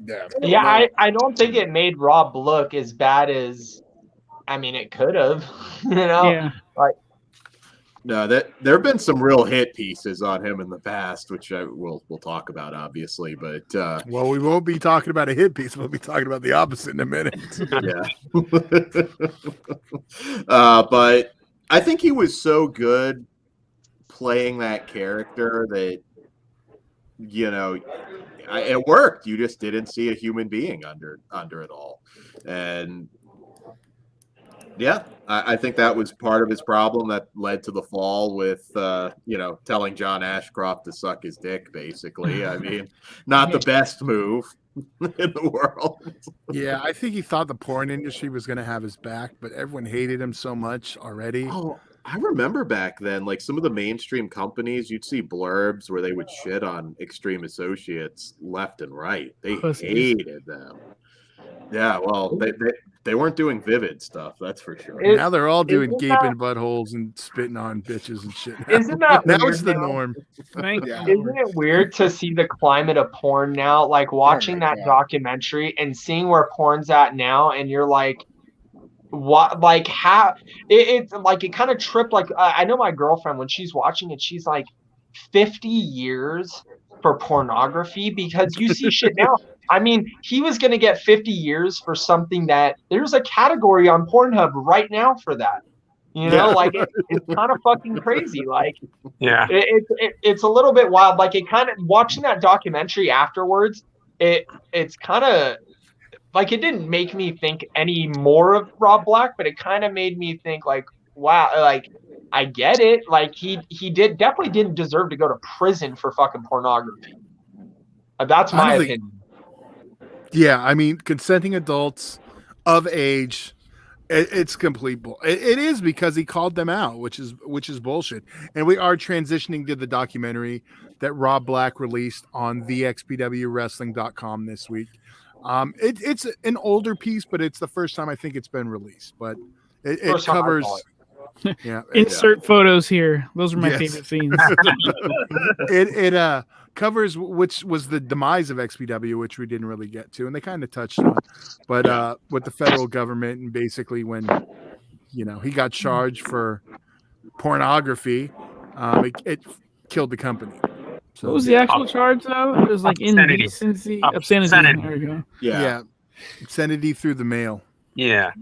Yeah. Yeah, I don't think it made Rob look as bad as, I mean, it could have. You know? Yeah. No, there have been some real hit pieces on him in the past, which we'll talk about, obviously. But Well, we won't be talking about a hit piece. We'll be talking about the opposite in a minute. yeah. But I think he was so good playing that character that, you know, it worked. You just didn't see a human being under it all. And Yeah, I think that was part of his problem that led to the fall with, telling John Ashcroft to suck his dick, basically. I mean, not the best move in the world. Yeah, I think he thought the porn industry was going to have his back, but everyone hated him so much already. Oh, I remember back then, like some of the mainstream companies, you'd see blurbs where they would shit on Extreme Associates left and right. They hated them. Yeah, well, they weren't doing Vivid stuff, that's for sure. Now they're all doing gaping buttholes and spitting on bitches and shit. Isn't that now weird it's the now? norm? Isn't it weird to see the climate of porn now? Like watching that documentary and seeing where porn's at now, and you're like, what? Like how? It's like it kind of tripped. Like I know my girlfriend when she's watching it, she's like, 50 years for pornography, because you see shit now. I mean, he was going to get 50 years for something that there's a category on Pornhub right now for that. You know, like it's kind of fucking crazy. Like, it's a little bit wild. Like it kind of watching that documentary afterwards. It's kind of like it didn't make me think any more of Rob Black, but it kind of made me think like, wow, like I get it. Like he definitely didn't deserve to go to prison for fucking pornography. That's my opinion. Yeah, I mean, consenting adults of age, it's complete bull. It is because he called them out, which is bullshit. And we are transitioning to the documentary that Rob Black released on the XPWWrestling.com this week. It's an older piece, but it's the first time I think it's been released. But it covers. Yeah, insert photos here. Those are my favorite scenes. It covers which was the demise of XPW, which we didn't really get to, and they kind of touched on, but with the federal government and basically when he got charged for pornography, it killed the company. So, what was the actual charge though? It was like indecency, obscenity. There we go. Yeah, obscenity through the mail. Yeah.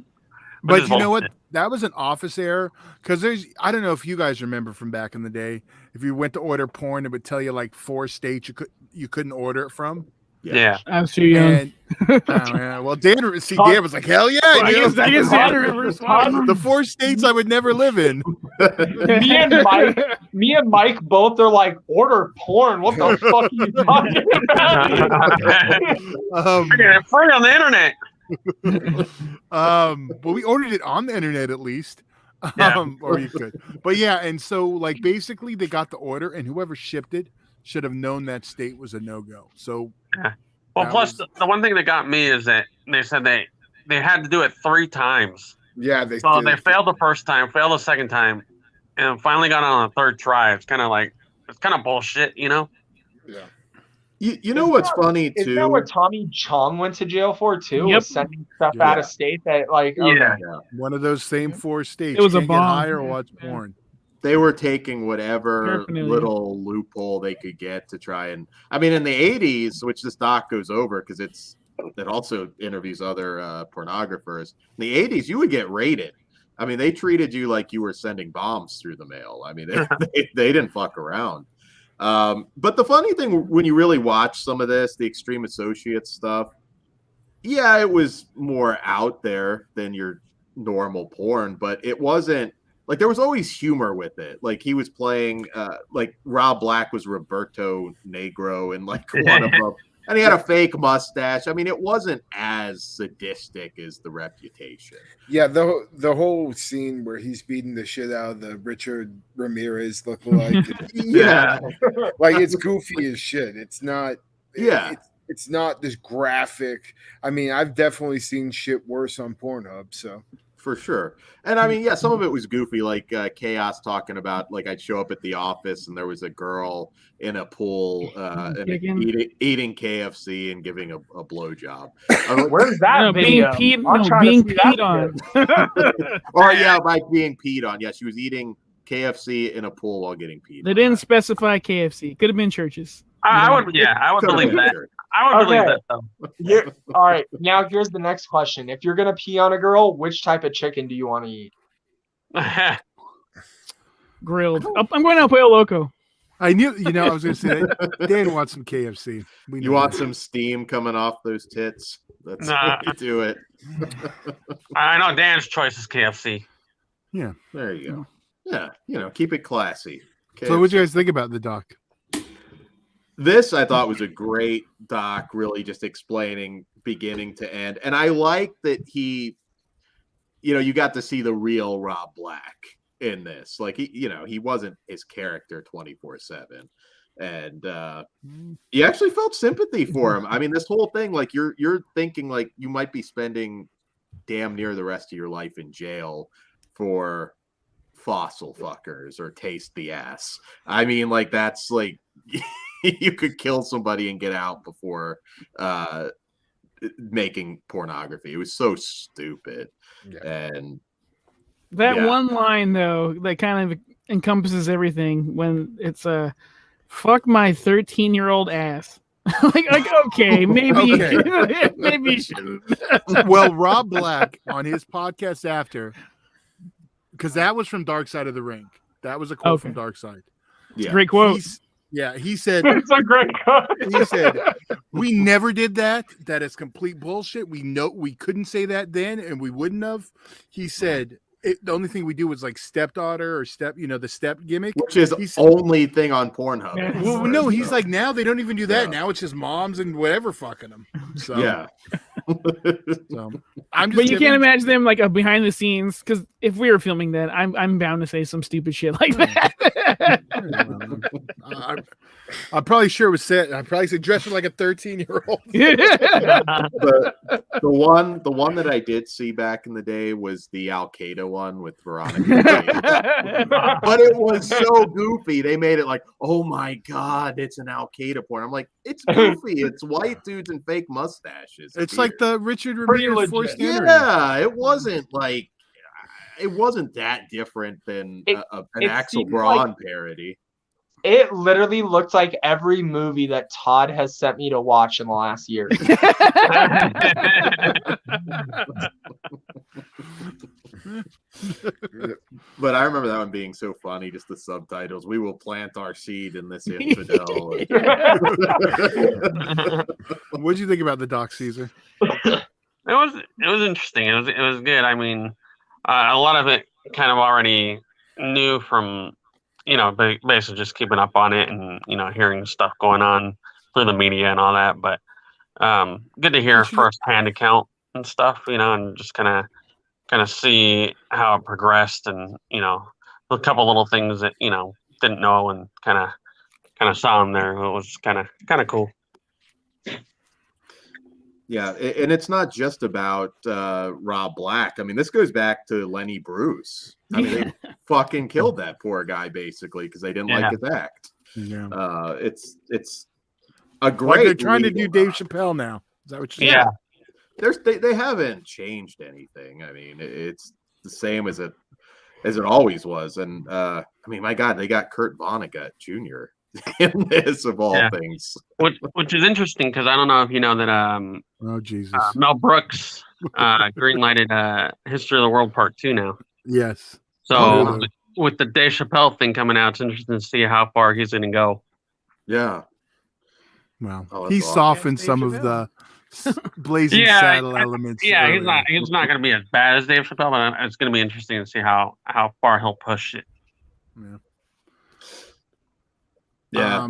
But you know what? That was an office error, because I don't know if you guys remember from back in the day, if you went to order porn, it would tell you like 4 states you couldn't order it from. Yeah. I'm too young. Well, Dan was like, hell yeah. Well, I guess Dan remembers the 4 states I would never live in. Me and Mike both are like, order porn. What the fuck are you talking about? Free on the internet. But we ordered it on the internet at least. Or you could. But yeah, and so like basically they got the order, and whoever shipped it should have known that state was a no-go. So well, plus the one thing that got me is that they said they had to do it 3 times. Yeah, they failed the first time, failed the second time, and finally got on the 3rd try. It's kind of bullshit, Yeah. You know what's funny too? Isn't that what Tommy Chong went to jail for too? Was sending stuff out of state that like one of those same 4 states. It was a bomb. bomb. Get high or watch porn. They were taking whatever little loophole they could get to try and. I mean, in the 80s, which this doc goes over because it also interviews other pornographers. In the 80s, you would get raided. I mean, they treated you like you were sending bombs through the mail. I mean, they didn't fuck around. But the funny thing, when you really watch some of this, the Extreme Associates stuff, yeah, it was more out there than your normal porn, but it wasn't like there was always humor with it. Like he was playing, like Rob Black was Roberto Negro in like one of them, and he had a fake mustache. I mean, it wasn't as sadistic as The Reputation. Yeah, the whole scene where he's beating the shit out of the Richard Ramirez lookalike. Like it's goofy as shit. It's not. It's not this graphic. I mean, I've definitely seen shit worse on Pornhub. So. For sure. And I mean, yeah, some of it was goofy, like Chaos talking about, like I'd show up at the office and there was a girl in a pool and eating KFC and giving a blowjob. Where's that video? Being peed on. Or yeah, like being peed on. Yeah, she was eating KFC in a pool while getting peed on. They didn't specify KFC. Could have been churches. I would believe that. I would believe that though. All right, now here's the next question. If you're gonna pee on a girl, which type of chicken do you want to eat? Grilled. I'm going El Pollo Loco. I knew, I was going to say that Dan wants some KFC. You want some steam coming off those tits? That's how you do it. I know Dan's choice is KFC. Yeah. There you go. Yeah, keep it classy. KFC. So what do you guys think about the doc? This I thought was a great doc, really just explaining beginning to end. And I like that he, you got to see the real Rob Black in this. Like he wasn't his character 24/7. And you actually felt sympathy for him. I mean, this whole thing, like you're thinking like you might be spending damn near the rest of your life in jail for fossil fuckers or taste the ass. I mean, like that's like you could kill somebody and get out before making pornography. It was so stupid. And that one line though that kind of encompasses everything when it's fuck my 13-year-old ass. like okay, maybe maybe you shouldn't. Well, Rob Black on his podcast after, because that was from Dark Side of the Ring. That was a quote from Dark Side. Yeah, great quote. He said it's a great quote. He said, we never did that. That is complete bullshit. We know we couldn't say that then, and we wouldn't have. He said the only thing we do was like stepdaughter or the step gimmick, which is the only thing on Pornhub. Yeah. Well, no, he's like now they don't even do that. Now it's just moms and whatever fucking them. So yeah. So but you can't imagine them like behind the scenes, because if we were filming that, I'm bound to say some stupid shit like that. I'm probably sure it was set. I probably said dress like a 13-year-old. The one that I did see back in the day was the Al Qaeda one with Veronica. But it was so goofy. They made it like, oh my god, it's an Al Qaeda porn. I'm like, it's goofy. It's white dudes and fake mustaches. It's like the Richard Ramirez forced entry. Yeah, it wasn't that different than an Axel Braun parody. It literally looked like every movie that Todd has sent me to watch in the last year. But I remember that one being so funny, just the subtitles. We will plant our seed in this infidel. What did you think about the doc, Caesar? It was interesting. It was good. I mean, a lot of it kind of already knew from, basically just keeping up on it and, hearing stuff going on through the media and all that. But good to hear firsthand account and stuff, and just kind of see how it progressed and, a couple little things that, didn't know and kind of saw them there. It was kind of cool. Yeah, and it's not just about Rob Black. I mean, this goes back to Lenny Bruce. I mean, they fucking killed that poor guy basically because they didn't like his act. Yeah, it's a great. Like they're trying to do Dave Chappelle now. Is that what you're saying? They haven't changed anything. I mean, it's the same as it always was. And I mean, my God, they got Kurt Vonnegut Jr. in this of all things, which is interesting because I don't know if you know that oh Jesus, Mel Brooks greenlighted History of the World Part 2 now. Yes. So with the Dave Chappelle thing coming out, it's interesting to see how far he's going to go. Yeah. Well, he softened some of the Blazing Saddle elements. Yeah, he's not going to be as bad as Dave Chappelle, but it's going to be interesting to see how far he'll push it. Yeah. Yeah.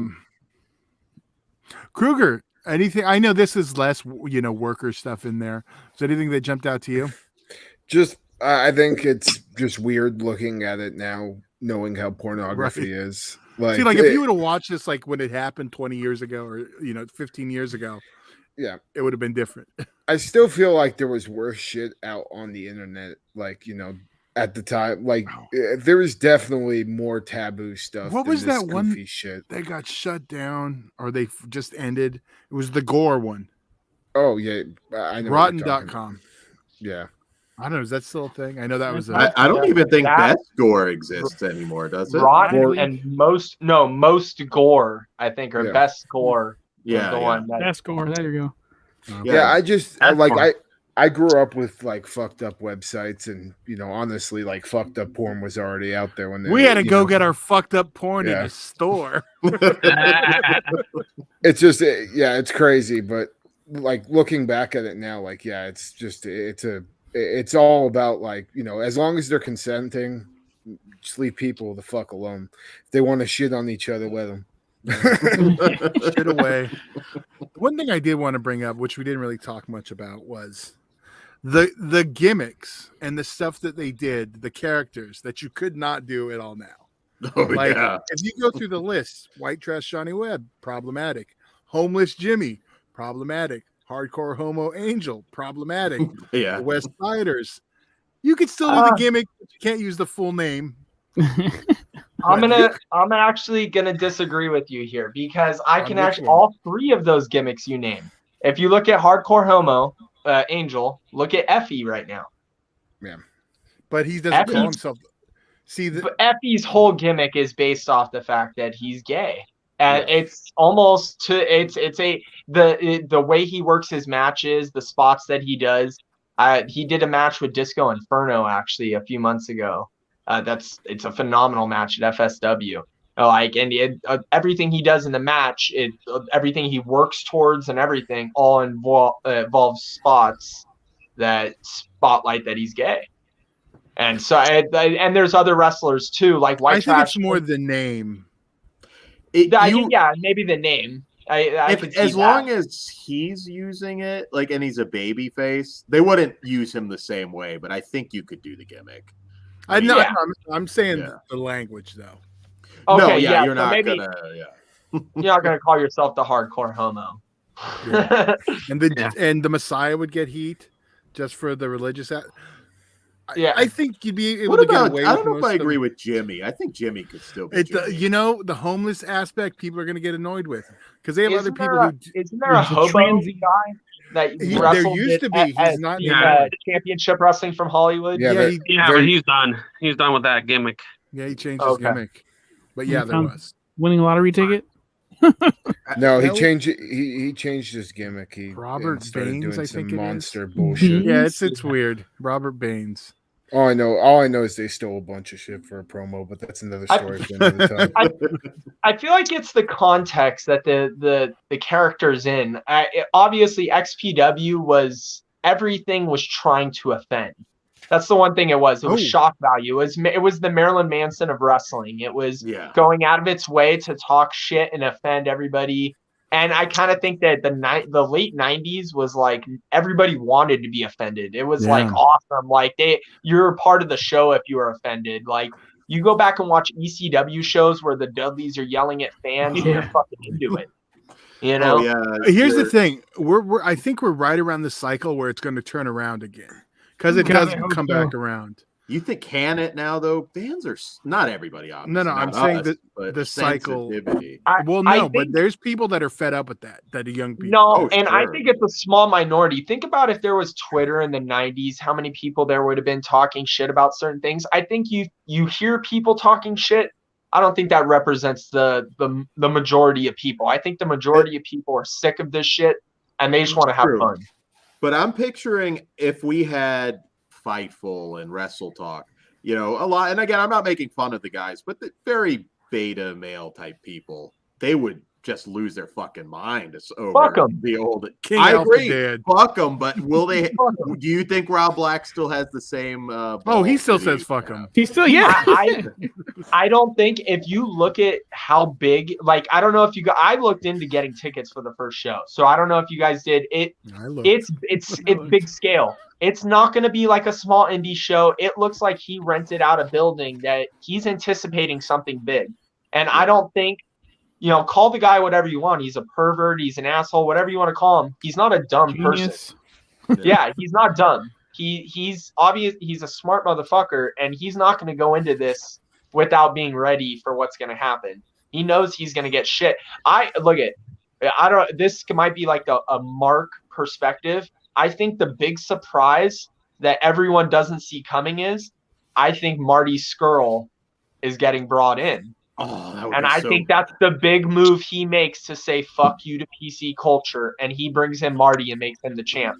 Kruger, anything? I know this is less, worker stuff in there. Is there anything that jumped out to you? Just, I think it's just weird looking at it now, knowing how pornography is. Like, see, like if you would have watched this like when it happened 20 years ago or 15 years ago, yeah, it would have been different. I still feel like there was worse shit out on the internet, like at the time. Like there was definitely more taboo stuff. What was that one shit that got shut down or they just ended? It was the gore one. Oh yeah, I know. Rotten.com. Yeah. I don't know. Is that still a thing? I know that was. I don't even think Best Gore exists anymore, does it? Rotten and most Gore, I think, or Best Gore. Yeah, the one that, Best Gore. There you go. Yeah, I just like I grew up with like fucked up websites, and honestly, like fucked up porn was already out there when we had to go get our fucked up porn in Yeah. the store. It's just it's crazy, but like looking back at it now, like it's just it's all about like as long as they're consenting, just leave people the fuck alone. If they want to shit on each other, let them. Shit away. One thing I did want to bring up, which we didn't really talk much about, was the gimmicks and the stuff that they did, the characters that you could not do at all now. Oh, Like yeah. if you go through the list, White Trash Johnny Webb, problematic. Homeless Jimmy, problematic. Hardcore Homo Angel, problematic. Yeah. The West Siders. You could still do the gimmick, but you can't use the full name. I'm actually gonna disagree with you here because I can actually all three of those gimmicks you named. If you look at Hardcore Homo Angel, look at Effie right now. Yeah, but he doesn't call himself. See, but Effie's whole gimmick is based off the fact that he's gay, and it's almost the way he works his matches, the spots that he does. He did a match with Disco Inferno actually a few months ago. It's a phenomenal match at FSW. Everything he does in the match, everything he works towards and everything all involves spots that spotlight that he's gay. And so, and there's other wrestlers too, like White Trash. I think it's more the name. Maybe the name. As long as he's using it, like, and he's a baby face, they wouldn't use him the same way. But I think you could do the gimmick. I'm saying the language though. Okay, you're not maybe gonna. You're not gonna call yourself the Hardcore Homo. Yeah. And the Messiah would get heat just for the religious. I think you'd be able to get away with. I don't know if I agree with Jimmy. I think Jimmy could still be. The homeless aspect, people are going to get annoyed with because they have other people who. Isn't there a hobo guy that there used to be? He's not. Championship wrestling from Hollywood. But he's done. He's done with that gimmick. Yeah, he changed his gimmick. But there was winning a lottery ticket. No, he changed it. He changed his gimmick. He Robert Baines, I think, monster bullshit. Yeah, it's weird. Robert Baines. All I know is they stole a bunch of shit for a promo, but that's another story for another time. I feel like it's the context that the character's in. Obviously, XPW was everything was trying to offend. That's the one thing it was. It was shock value. It was the Marilyn Manson of wrestling. It was going out of its way to talk shit and offend everybody. And I kind of think that the late 90s was like everybody wanted to be offended. It was like awesome. Like you're a part of the show if you were offended. Like you go back and watch ECW shows where the Dudleys are yelling at fans and they're fucking into it. You know? Here's the thing. I think we're right around the cycle where it's going to turn around again. Because it does come back around. You think can it now though? Fans are not everybody. No, I'm saying that the cycle. But there's people that are fed up with that are young people. No, I think it's a small minority. Think about if there was Twitter in the 90s, how many people there would have been talking shit about certain things. I think you hear people talking shit. I don't think that represents the majority of people. I think the majority of people are sick of this shit and they just want to have fun. But I'm picturing if we had Fightful and Wrestle Talk, a lot. And again, I'm not making fun of the guys, but the very beta male type people, they would just lose their fucking mind over the old. King I Alpha agree. Dad. Fuck them. But will they? Do you think Rob Black still has the same? He still says fuck them. He still, I don't think if you look at how big, like, I don't know if you guys, I looked into getting tickets for the first show. So I don't know if you guys did it. It's big scale. It's not going to be like a small indie show. It looks like he rented out a building that he's anticipating something big. And I don't think, call the guy whatever you want. He's a pervert. He's an asshole, whatever you want to call him. He's not a dumb person. Yeah, he's not dumb. He's obvious. He's a smart motherfucker, and he's not going to go into this without being ready for what's going to happen. He knows he's going to get shit. This might be like a Mark perspective. I think the big surprise that everyone doesn't see coming is, I think Marty Scurll is getting brought in. Think that's the big move he makes to say fuck you to PC culture, and he brings in Marty and makes him the champ.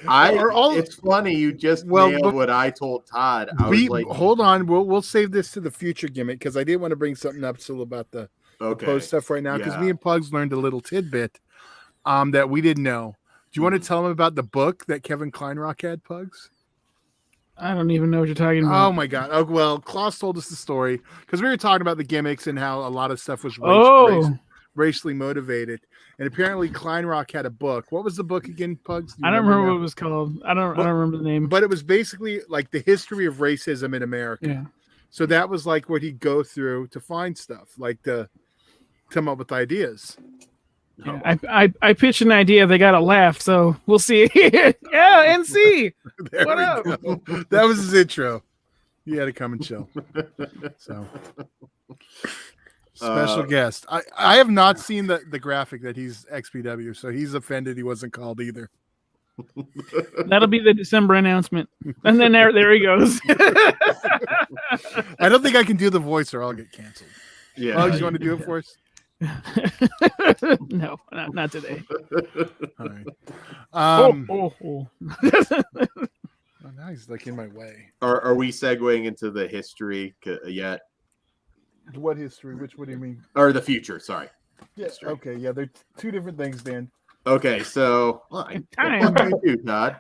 It's funny you just nailed what I told Todd. Hold on, we'll save this to the future gimmick because I did want to bring something up still about the post stuff right now because me and Pugs learned a little tidbit that we didn't know. Do you want to tell them about the book that Kevin Kleinrock had, Pugs? I don't even know what you're talking about. Oh my god! Oh, well, Klaus told us the story because we were talking about the gimmicks and how a lot of stuff was racially motivated. And apparently, Kleinrock had a book. What was the book again, Pugs? I don't remember what it was called. I don't remember the name. But it was basically like the history of racism in America. Yeah. So that was like what he'd go through to find stuff, like to come up with ideas. Yeah, I pitched an idea. They got a laugh, so we'll see. Yeah, NC. What up? That was his intro. He had to come and chill. So special guest. I have not seen the graphic that he's XPW, so he's offended he wasn't called either. That'll be the December announcement, and then there he goes. I don't think I can do the voice, or I'll get canceled. Yeah, Pugs, you want to do it for us? No, not today. All right. Oh, now he's like in my way. Are we segueing into the history yet? What history? What do you mean? Or the future? Sorry. Yeah. Okay. Yeah, they're two different things, Dan. Okay, so you, Todd.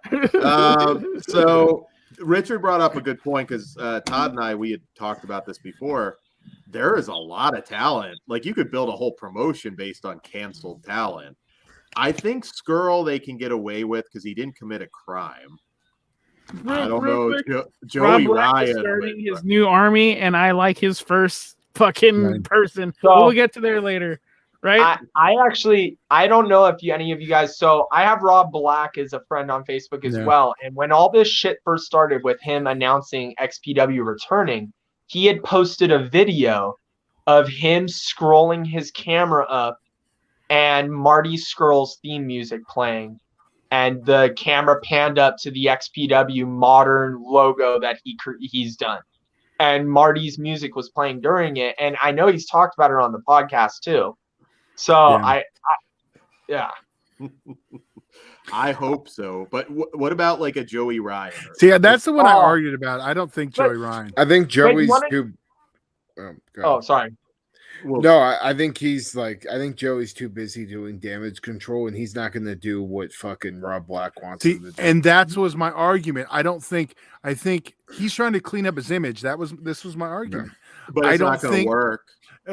So Richard brought up a good point because Todd and I, we had talked about this before. There is a lot of talent. Like, you could build a whole promotion based on canceled talent. I think Skrull they can get away with because he didn't commit a crime. I don't know. Joey Ryan is starting his new army, and I like his first fucking person. So we'll get to there later, right? I don't know if any of you guys. So I have Rob Black as a friend on Facebook as well, and when all this shit first started with him announcing XPW returning, he had posted a video of him scrolling his camera up and Marty Skrull's theme music playing. And the camera panned up to the XPW modern logo that he's done. And Marty's music was playing during it. And I know he's talked about it on the podcast too. So I hope so. But what about like a Joey Ryan? See, that's the one I argued about. I don't think Joey Ryan. I think Joey's too. Sorry. Well, no, I think I think Joey's too busy doing damage control, and he's not going to do what fucking Rob Black wants him to do. And that was my argument. I think he's trying to clean up his image. This was my argument. But it's not going to work.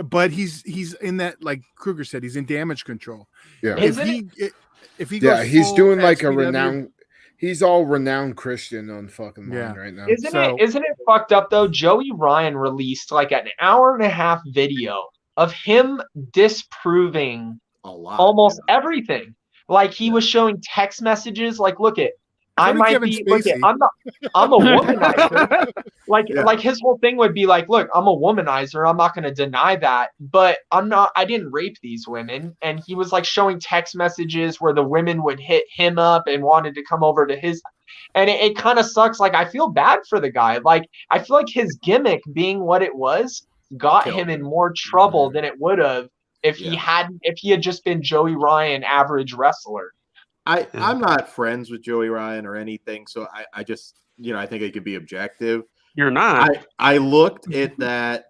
But he's in that, like Kruger said, he's in damage control. Yeah. If he goes he's doing like XPW, a renowned. He's all renowned Christian on fucking line right now. Isn't it fucked up though? Joey Ryan released like an 1.5-hour video of him disproving almost everything. Like he was showing text messages. Like, I'm a womanizer. like his whole thing would be like, look, I'm a womanizer. I'm not going to deny that, but I didn't rape these women. And he was like showing text messages where the women would hit him up and wanted to come over to his, and it kind of sucks. Like, I feel bad for the guy. Like, I feel like his gimmick being what it was got him in more trouble than it would have if he had just been Joey Ryan, average wrestler. I'm not friends with Joey Ryan or anything, so I just, I think it could be objective. You're not. I looked at that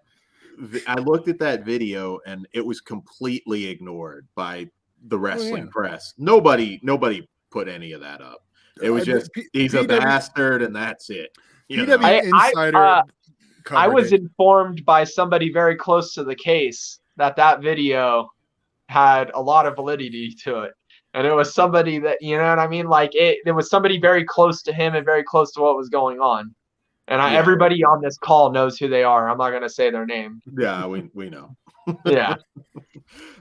video and it was completely ignored by the wrestling press. Nobody put any of that up. It was just he's a bastard and that's it. PW Insider. I was informed by somebody very close to the case that video had a lot of validity to it. And it was somebody that, you know what I mean? Like, there was somebody very close to him and very close to what was going on. And everybody on this call knows who they are. I'm not going to say their name. Yeah, we know. Yeah.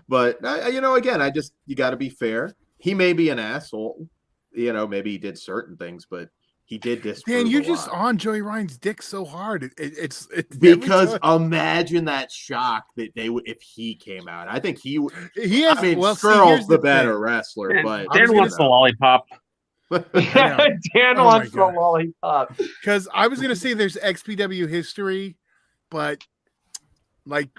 But, again, you got to be fair. He may be an asshole. Maybe he did certain things, but he did disprove. Dan, you're just on Joey Ryan's dick so hard. It's because imagine that shock that they would if he came out. I think he has. I mean, Skrull's the better wrestler, but Dan wants the lollipop. Dan wants the lollipop. Because I was gonna say there's XPW history, but like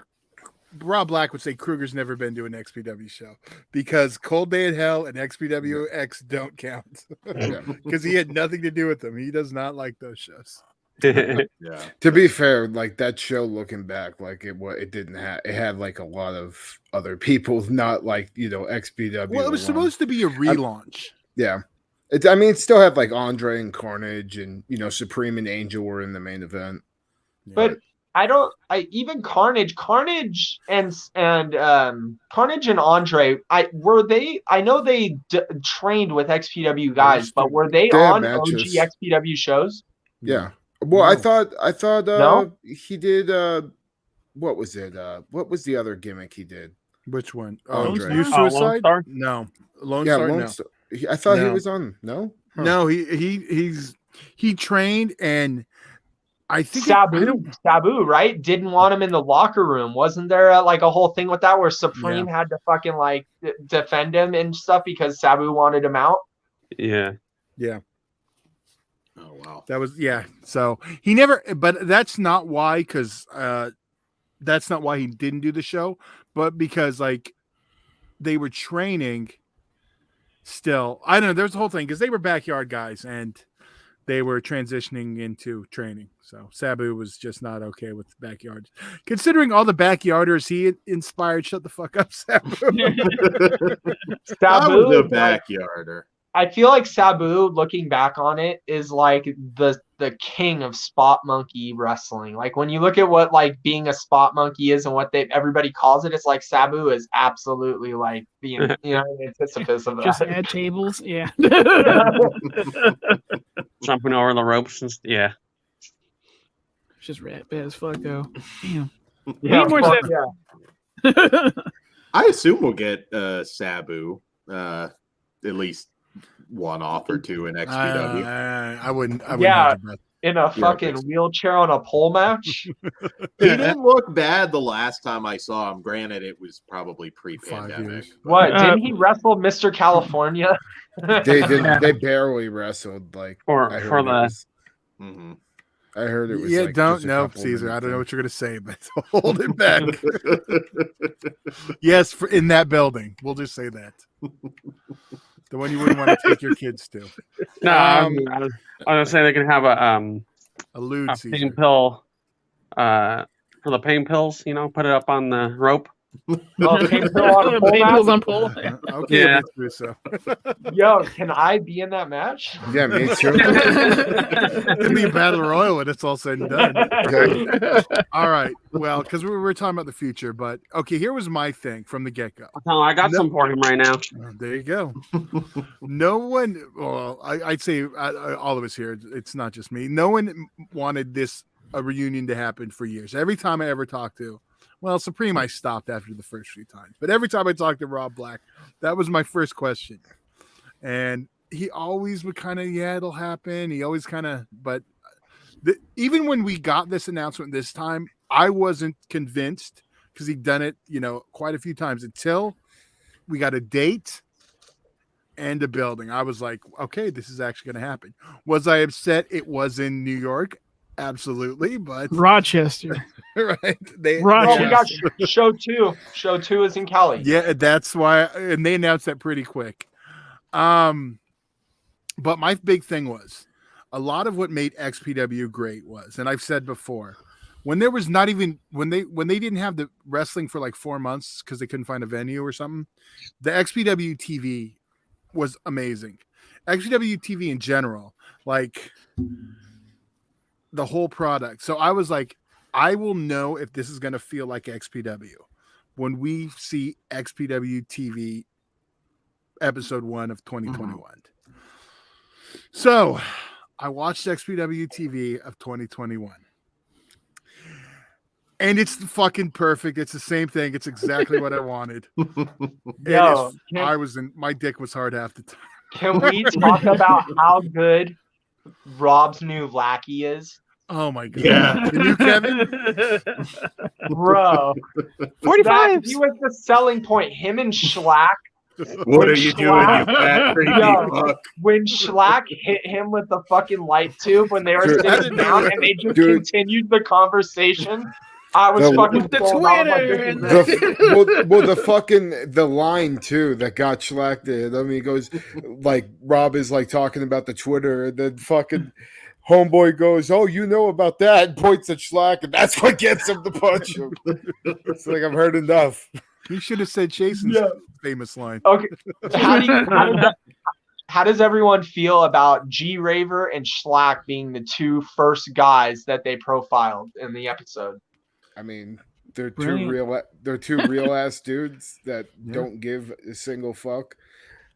Rob Black would say Kruger's never been to an XPW show because Cold Day in Hell and XPW X don't count because he had nothing to do with them. He does not like those shows. Yeah. To be fair, like that show, looking back, like it didn't have it had like a lot of other people, not like XPW. Well, it was supposed to be a relaunch. Yeah, it still had like Andre and Carnage and Supreme and Angel were in the main event. But even Carnage and Carnage and Andre, I know they trained with XPW guys, but were they on OG XPW shows? Yeah. Well, I thought No? he did what was it? What was the other gimmick he did? Which one? Andre. You Lone Suicide? Star? No. Lone Star? No. Star. I thought he No. was on. No? Huh. No, he trained and I think Sabu, right? Didn't want him in the locker room. Wasn't there like a whole thing with that where Supreme had to fucking like defend him and stuff because Sabu wanted him out? Yeah. Yeah. Oh wow. That was So he never, but that's not why, because that's not why he didn't do the show, but because like they were training still. I don't know. There's the whole thing because they were backyard guys and they were transitioning into training. So Sabu was just not okay with the backyard. Considering all the backyarders he inspired, shut the fuck up, Sabu. I was a backyarder. I feel like Sabu, looking back on it, is like the king of spot monkey wrestling. Like when you look at what like being a spot monkey is and what everybody calls it, it's like Sabu is absolutely like being antithesis of that. Just add tables, yeah. Jumping over the ropes and It's just bad as fuck though. Damn. Yeah, more I assume we'll get Sabu at least one off or two in XPW. I wouldn't. In a fucking wheelchair on a pole match. He didn't look bad the last time I saw him. Granted, it was probably pre-pandemic. What? Didn't he wrestle Mr. California? They didn't. They barely wrestled. Like for the. I heard it was. Yeah, like don't know, Caesar. I don't know what you're gonna say, but hold it back. Yes, in that building, we'll just say that. The one you wouldn't want to take your kids to. No, I was gonna say they can have a pain pill for the pain pills. Put it up on the rope. Pain pills on pole. Okay, yeah. So. Yo, can I be in that match? Yeah, me too. It'll be a battle royal when it's all said and done. All right. Well, because we were talking about the future, but okay, here was my thing from the get-go. Oh, I got some for him right now. There you go. No one, well, I'd say all of us here, it's not just me. No one wanted a reunion to happen for years. Every time I ever talked to, well, Supreme, I stopped after the first few times. But every time I talked to Rob Black, that was my first question. And he always would kind of, it'll happen. He always kind of, but even when we got this announcement this time, I wasn't convinced because he'd done it, quite a few times until we got a date and a building. I was like, okay, this is actually going to happen. Was I upset it was in New York? Absolutely, but Rochester, right? We got show 2. Show 2 is in Cali. Yeah, that's why, and they announced that pretty quick. But my big thing was a lot of what made XPW great was, and I've said before, when there was not even when they didn't have the wrestling for like 4 months because they couldn't find a venue or something, the XPW TV was amazing. XPW TV in general, like. The whole product. So I was like, I will know if this is going to feel like XPW when we see XPW TV episode 1 of 2021. So I watched XPW TV of 2021 and it's fucking perfect. It's the same thing. It's exactly what I wanted. My dick was hard half the time. Can we talk about how good Rob's new lackey is? Oh my god! Yeah, can you, Kevin? Bro, 45. He was the selling point. Him and Schlack. What are you doing, you fat creepy fuck? When Schlack hit him with the fucking light tube when they were sitting down and they just continued the conversation. I was fucking the falling off my Twitter bed. and the- well, the line too that got Schlack did. I mean, he goes like Rob is like talking about the Twitter, and then fucking homeboy goes, "Oh, you know about that?" And points at Schlack, and that's what gets him to punch him. It's like I've heard enough. You should have said Jason's famous line. Okay. How does everyone feel about G Raver and Schlack being the two first guys that they profiled in the episode? I mean, they're Brilliant. two real ass dudes that don't give a single fuck.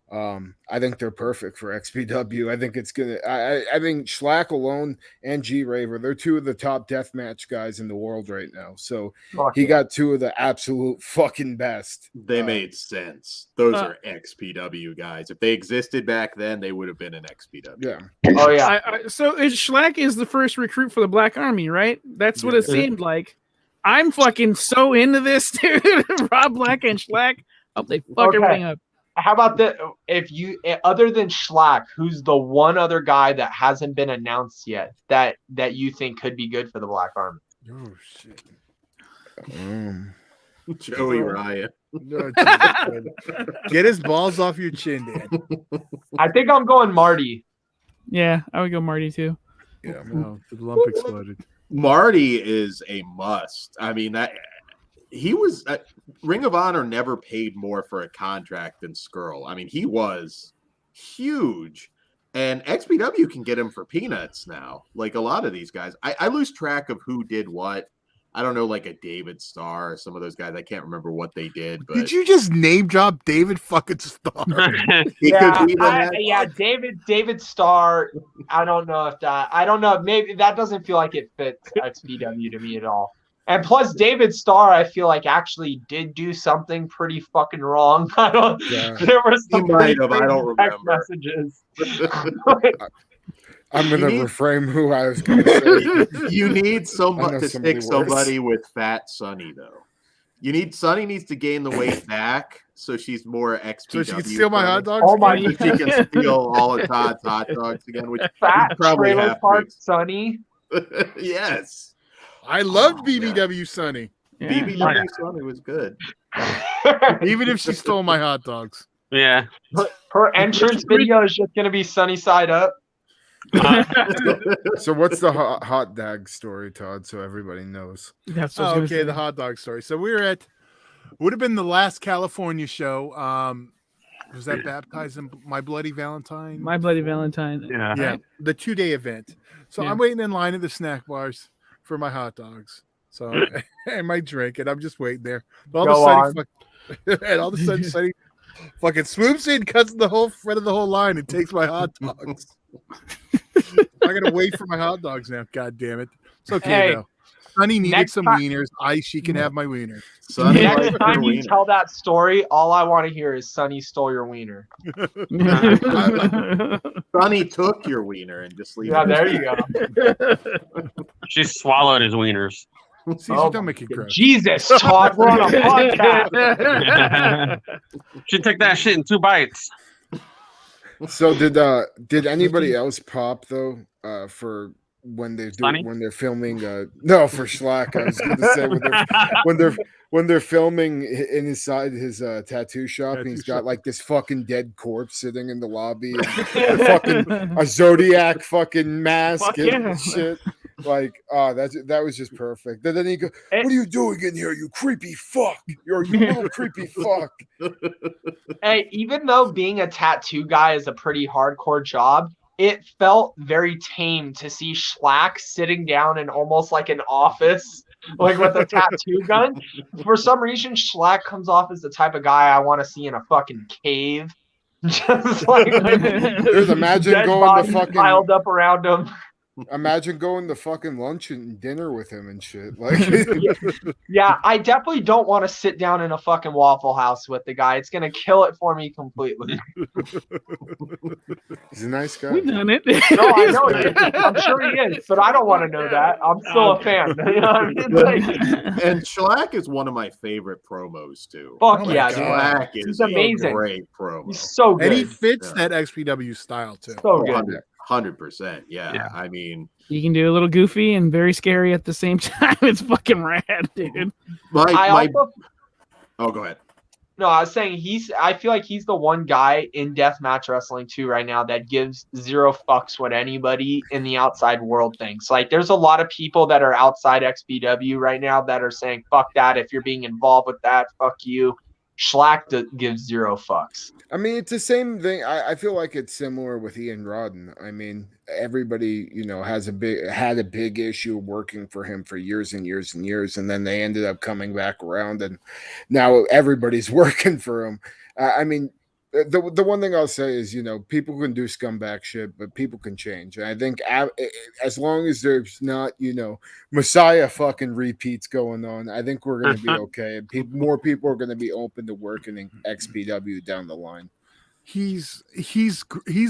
I think they're perfect for XPW. I think it's gonna. I think Schlack alone and G Raver, they're two of the top deathmatch guys in the world right now. So he got two of the absolute fucking best. They made sense. Those are XPW guys. If they existed back then, they would have been an XPW. Yeah. Oh yeah. So Schlack is the first recruit for the Black Army, right? That's what it seemed like. I'm fucking so into this, dude. Rob Black and Schlack. Hope they fuck everything up. How about that? If you, other than Schlack, who's the one other guy that hasn't been announced yet that you think could be good for the Black Army? Oh shit. Joey Ryan. Get his balls off your chin, Dan. I think I'm going Marty. Yeah, I would go Marty too. Yeah, no, the lump exploded. Marty is a must. I mean, he was Ring of Honor never paid more for a contract than Skrull. I mean, he was huge, and XPW can get him for peanuts now. Like a lot of these guys, I lose track of who did what. I don't know, like a David Starr or some of those guys. I can't remember what they did. But did you just name drop David fucking Starr? David Starr. I don't know if that. I don't know. Maybe that doesn't feel like it fits XPW to me at all. And plus, David Starr, I feel like actually did do something pretty fucking wrong. There were some I don't text remember messages. I'm gonna reframe who I was gonna say. You need somebody to stick somebody with Fat Sunny though. You need Sunny needs to gain the weight back so she's more XPW. So she can steal my hot dogs. Oh my! So she can steal all of Todd's hot dogs again, which Fat probably Trailer have Park Sunny. Yes, I loved BBW Sunny. Yeah. BBW Sunny was good. Even if she stole my hot dogs. Yeah. Her entrance video is just gonna be Sunny side up. So what's the hot dog story, Todd? So everybody knows. That's what okay. The hot dog story. So we were at would have been the last California show. Was that Baptized in My Bloody Valentine? My Bloody Valentine. Yeah. Yeah, the 2-day event. So I'm waiting in line at the snack bars for my hot dogs. So and my drink, and I'm just waiting there. But all of a sudden, Sonny fucking swoops in, cuts the whole front of the whole line, and takes my hot dogs. I gotta wait for my hot dogs now. God damn it! It's okay though. Sonny needed some wieners. She can have my wiener. Next time you tell that story, all I want to hear is Sonny stole your wiener. Sonny took your wiener and just leave. Yeah, there you go. She swallowed his wieners. See, don't make it gross. Jesus, Todd, we're on a podcast. She took that shit in 2 bites. So did anybody else pop though for when they're filming no for Schlack? I was gonna say when they're filming inside his tattoo shop and he's got like this fucking dead corpse sitting in the lobby and fucking a Zodiac fucking mask and shit. Like, that was just perfect. And then he goes, "What are you doing in here, you creepy fuck? You little creepy fuck." Hey, even though being a tattoo guy is a pretty hardcore job, it felt very tame to see Schlack sitting down in almost like an office, like with a tattoo gun. For some reason, Schlack comes off as the type of guy I want to see in a fucking cave. Just like imagine going to fucking piled up around him. Imagine going to fucking lunch and dinner with him and shit. Like, yeah, I definitely don't want to sit down in a fucking Waffle House with the guy. It's gonna kill it for me completely. He's a nice guy. We've done it. No, I know it. I'm sure he is, but I don't want to know that. I'm still a fan. You know what I mean? Like, and Schlack is one of my favorite promos too. Fuck yeah, Schlack is amazing. A great promo. He's so good. And he fits that XPW style too. So good. 100%. Yeah. I mean, you can do a little goofy and very scary at the same time. It's fucking rad, dude. Oh, go ahead. No, I was saying I feel like he's the one guy in deathmatch wrestling too right now that gives zero fucks what anybody in the outside world thinks. Like, there's a lot of people that are outside XPW right now that are saying, fuck that. If you're being involved with that, fuck you. Schlack gives zero fucks. I mean, it's the same thing. I feel like it's similar with Ian Rodden. I mean, everybody, had a big issue working for him for years and years and years, and then they ended up coming back around, and now everybody's working for him. I mean, the one thing I'll say is, people can do scumbag shit, but people can change. And I think as long as there's not, Messiah fucking repeats going on, I think we're going to be okay. And more people are going to be open to working in XPW down the line. He's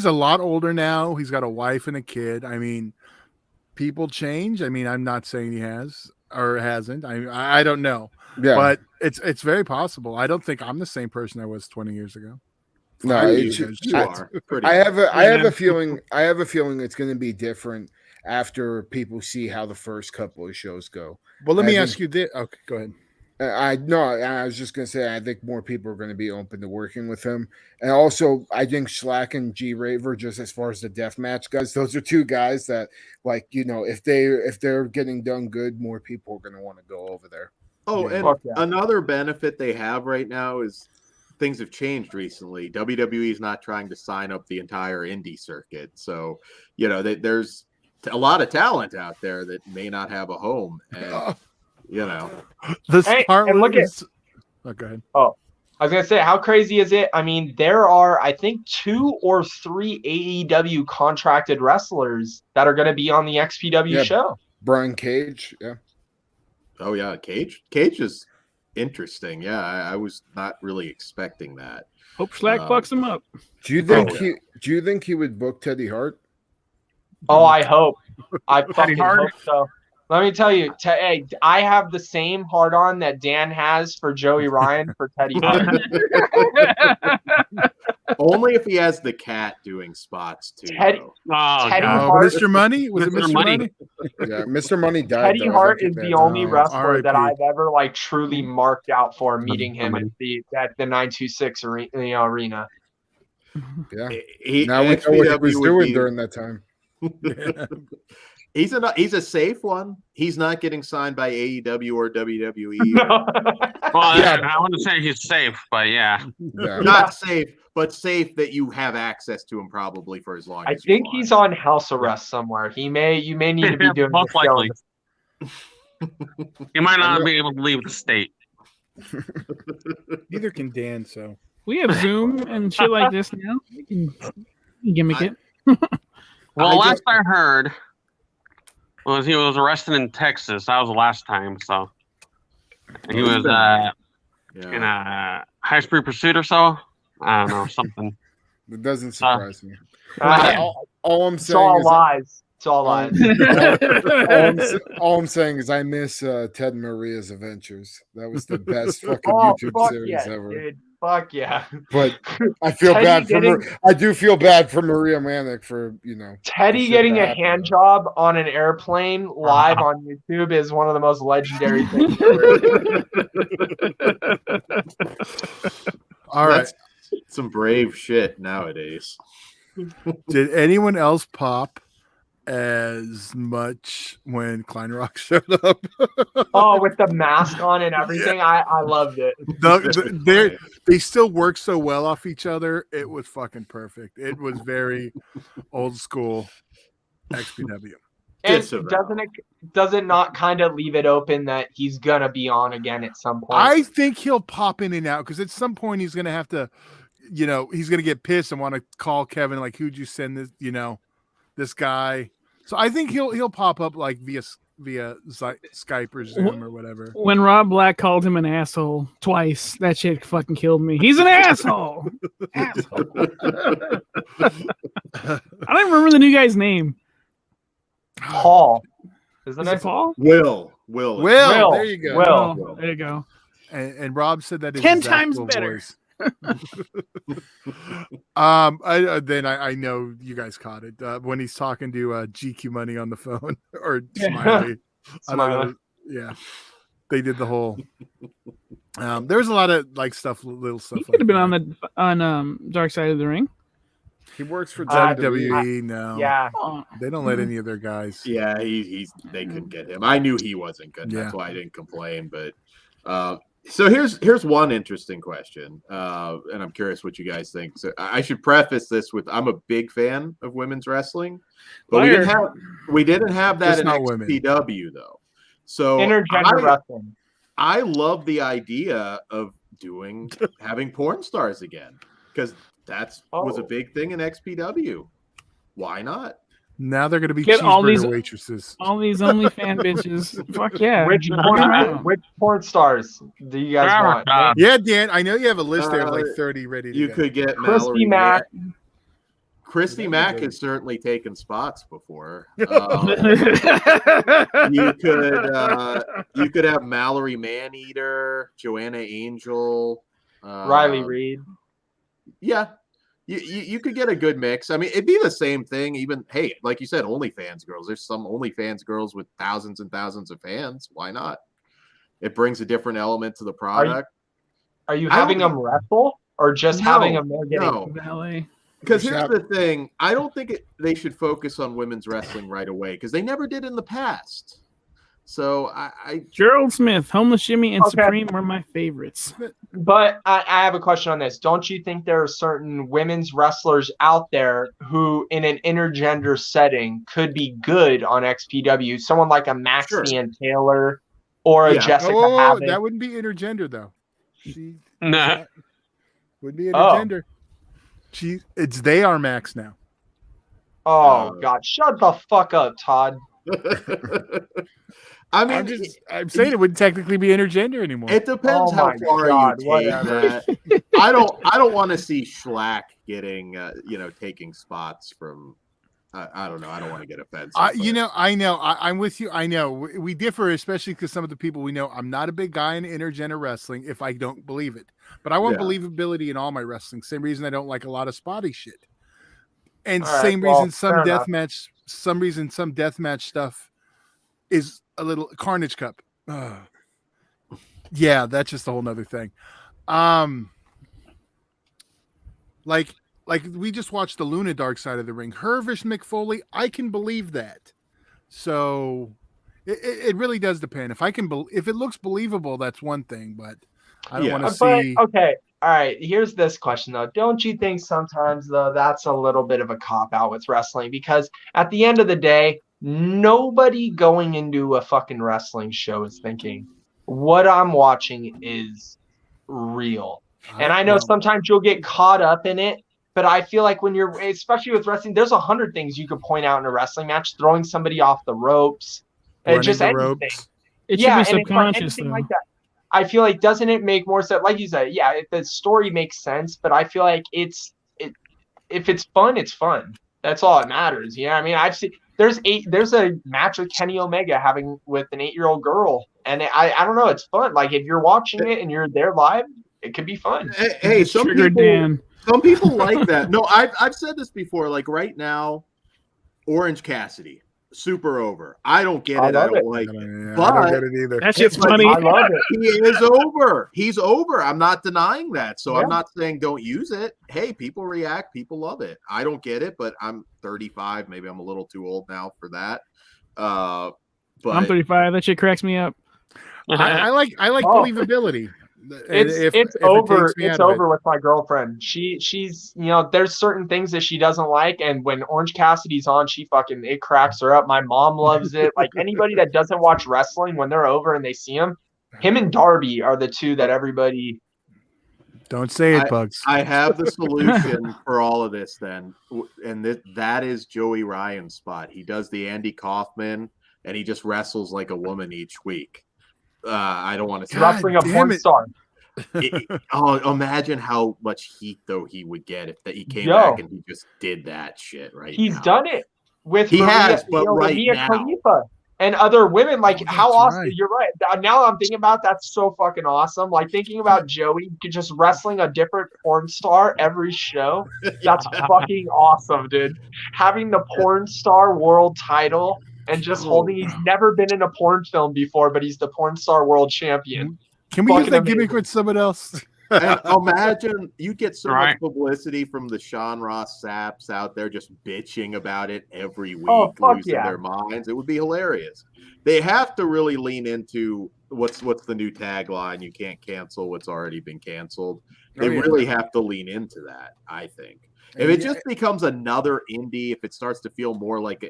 a lot older now. He's got a wife and a kid. I mean, people change. I mean, I'm not saying he has or hasn't. I don't know. Yeah. But it's very possible. I don't think I'm the same person I was 20 years ago. No, I have a feeling it's going to be different after people see how the first couple of shows go. Well, let me ask you this. Okay, go ahead. I was just going to say, I think more people are going to be open to working with him. And also, I think Schlack and G Raver, just as far as the deathmatch guys, those are two guys that, if they're getting done good, more people are going to want to go over there. Oh, and another benefit they have right now is things have changed recently. WWE is not trying to sign up the entire indie circuit. So, there's a lot of talent out there that may not have a home. And, This part and look at. Oh, go ahead. Oh, I was going to say, how crazy is it? I mean, there are, I think, 2 or 3 AEW contracted wrestlers that are going to be on the XPW show. Brian Cage. Yeah. Oh, yeah. Cage is interesting. Yeah, I was not really expecting that. Hope Schlack fucks him up. Do you think he would book Teddy Hart? Oh, I hope. I fucking hope so. Let me tell you, I have the same hard-on that Dan has for Joey Ryan for Teddy Hart. Only if he has the cat doing spots too. Teddy Hart, Mr. Money? Was it Mr. Money? Yeah, Mr. Money died. Teddy Hart is the only wrestler that I've ever truly marked out for meeting him at the 926 arena. Yeah. Now we know what he was doing during that time. He's a safe one. He's not getting signed by AEW or WWE. I wouldn't say he's safe, but not safe, but safe that you have access to him probably for as long. I think he's on house arrest somewhere. You may need to be doing most likely. He might not be able to leave the state. Neither can Dan. So we have Zoom and shit like this now. We can gimmick it. Well, last I heard. He was arrested in Texas. That was the last time. So he was in a high speed pursuit or so. I don't know, something. It doesn't surprise me. All I'm saying it's all lies. All I'm saying is I miss Ted and Maria's Adventures. That was the best fucking YouTube series ever. Dude. Fuck yeah. But I feel bad for I do feel bad for Maria Manic for, Teddy getting a hand job on an airplane live on YouTube is one of the most legendary things. All right. That's some brave shit nowadays. Did anyone else pop as much when Klein Rock showed up? Oh, with the mask on and everything. I loved it. They still work so well off each other. It was fucking perfect. It was very old school XPW. And does it not kind of leave it open that he's gonna be on again at some point? I think he'll pop in and out because at some point he's gonna have to, he's gonna get pissed and want to call Kevin like, "Who'd you send this? This guy." So I think he'll pop up like via Skype or Zoom or whatever. When Rob Black called him an asshole twice, that shit fucking killed me. He's an asshole. Asshole. I don't remember the new guy's name. Paul. Is it Paul? Will. There you go. Will. There you go. And Rob said that 10 times better. Voice. I know you guys caught it when he's talking to GQ Money on the phone or Smiley. I don't know. Yeah, they did the whole. There was a lot of like stuff, little stuff. He could have been on Dark Side of the Ring. He works for WWE now. Yeah, They don't let any of their guys. Yeah, they couldn't get him. I knew he wasn't good. Yeah. That's why I didn't complain. But so here's one interesting question, and I'm curious what you guys think. So I should preface this with I'm a big fan of women's wrestling, but we didn't have that Just in not women. XPW though. So intergender wrestling. I love the idea of having porn stars again because was a big thing in XPW. Why not? Now they're going to be Get all these waitresses. All these OnlyFans bitches. Fuck yeah. Which porn stars do you guys want? Yeah, Dan, I know you have a list there of like 30 ready to You go. could get Christy Mack. Christy Mack has certainly taken spots before. You could have Mallory Maneater, Joanna Angel, Riley Reid. Yeah, you could get a good mix. I mean, it'd be the same thing. Even like you said, OnlyFans girls. There's some OnlyFans girls with thousands and thousands of fans. Why not? It brings a different element to the product. Are you having them wrestle or just having them No. Ballet? Because here's the thing. I don't think they should focus on women's wrestling right away because they never did in the past. So Gerald Smith, Homeless Jimmy, and Supreme were my favorites. But I have a question on this. Don't you think there are certain women's wrestlers out there who, in an intergender setting, could be good on XPW? Someone like a Maxian Taylor or a Jessica Havoc. That wouldn't be intergender though. Nah. Would be intergender. They are Max now. Oh God! Shut the fuck up, Todd. I mean, I'm saying it wouldn't technically be intergender anymore. It depends how far you take that. I don't want to see Schlack getting taking spots from. I don't know. I don't want to get offensive. I'm with you. I know we differ, especially because some of the people we know. I'm not a big guy in intergender wrestling if I don't believe it, but I want believability in all my wrestling. Same reason I don't like a lot of spotty shit, and reason some deathmatch stuff is a little Carnage Cup. Yeah, that's just a whole nother thing. Like we just watched the Luna Dark Side of the Ring. Her versus Mick Foley, I can believe that. So it really does depend. If it looks believable, that's one thing, but I don't want to see. Okay, all right. Here's this question though. Don't you think sometimes though that's a little bit of a cop out with wrestling? Because at the end of the day, nobody going into a fucking wrestling show is thinking what I'm watching is real. And I know sometimes you'll get caught up in it. But I feel like when you're, especially with wrestling, there's 100 things you could point out in a wrestling match. Throwing somebody off the ropes, and just anything. Ropes. It should be subconscious, anything like that. I feel like doesn't it make more sense? Like you said, if the story makes sense, but I feel like if it's fun, it's fun. That's all that matters. I mean, I've seen there's a match with Kenny Omega having with an 8-year-old girl, and I don't know, it's fun. Like if you're watching it and you're there live, it could be fun. Hey, some people like that. No, I've said this before. Like right now, Orange Cassidy, super over. I don't get it. I don't like it. But I don't get it either. That shit's funny. I love it. He is over. He's over. I'm not denying that. So I'm not saying don't use it. Hey, people react. People love it. I don't get it, but I'm 35. Maybe I'm a little too old now for that. But I'm 35. That shit cracks me up. I like believability. It's over. It's over with my girlfriend. She's there's certain things that she doesn't like, and when Orange Cassidy's on, it cracks her up. My mom loves it. Like anybody that doesn't watch wrestling, when they're over and they see him and Darby are the two that everybody. Don't say it, Bugs. I have the solution for all of this then, and that is Joey Ryan's spot. He does the Andy Kaufman, and he just wrestles like a woman each week. I don't want to say wrestling a porn star. Imagine how much heat though he would get if he came back and he just did that shit right. He's done it with Maria, but right Mia now. Khalifa. and other women. Like, how awesome! right. You're right. Now I'm thinking about that's so fucking awesome. Like thinking about Joey just wrestling a different porn star every show. That's fucking awesome, dude. Having the porn star world title and just holding. He's never been in a porn film before, but he's the porn star world champion. Can we use Fucking that amazing. gimmick with someone else? And imagine you get so much publicity from the Sean Ross Saps out there just bitching about it every week, losing their minds. It would be hilarious. They have to really lean into what's the new tagline? You can't cancel what's already been canceled. They really have to lean into that, I think. If it just becomes another indie, if it starts to feel more like,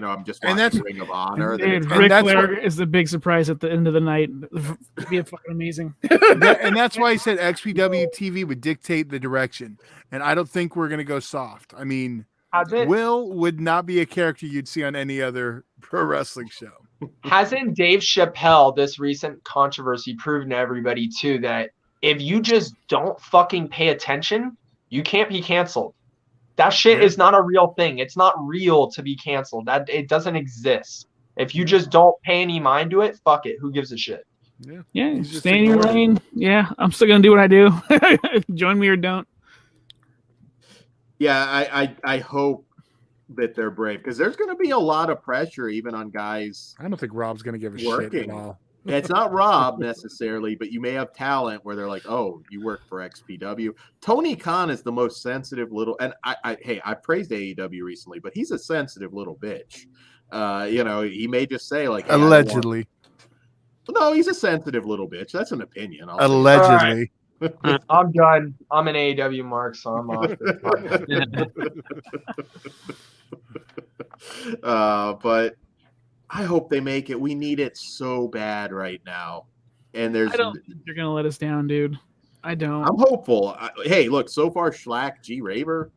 I'm just watching Ring of Honor. Ric Flair is the big surprise at the end of the night. It'd be fucking amazing. And that's why I said XPW TV would dictate the direction. And I don't think we're going to go soft. I mean, Will would not be a character you'd see on any other pro wrestling show. Hasn't Dave Chappelle, this recent controversy, proven to everybody, too, that if you just don't fucking pay attention, you can't be canceled. That shit is not a real thing. It's not real to be canceled. That it doesn't exist. If you just don't pay any mind to it, fuck it. Who gives a shit? Yeah, stay in your lane. Yeah, I'm still gonna do what I do. Join me or don't. Yeah, I hope that they're brave because there's going to be a lot of pressure even on guys. I don't think Rob's going to give a shit at all. It's not Rob necessarily, but you may have talent where they're like, "Oh, you work for XPW." Tony Khan is the most sensitive little, and I praised AEW recently, but he's a sensitive little bitch. He may just say like, hey, allegedly. No, he's a sensitive little bitch. That's an opinion. Allegedly. Right. I'm done. I'm an AEW mark, so I'm off. But I hope they make it. We need it so bad right now. And I don't think you're gonna let us down, dude. I don't. I'm hopeful. Hey, look, so far Schlack, G Raver,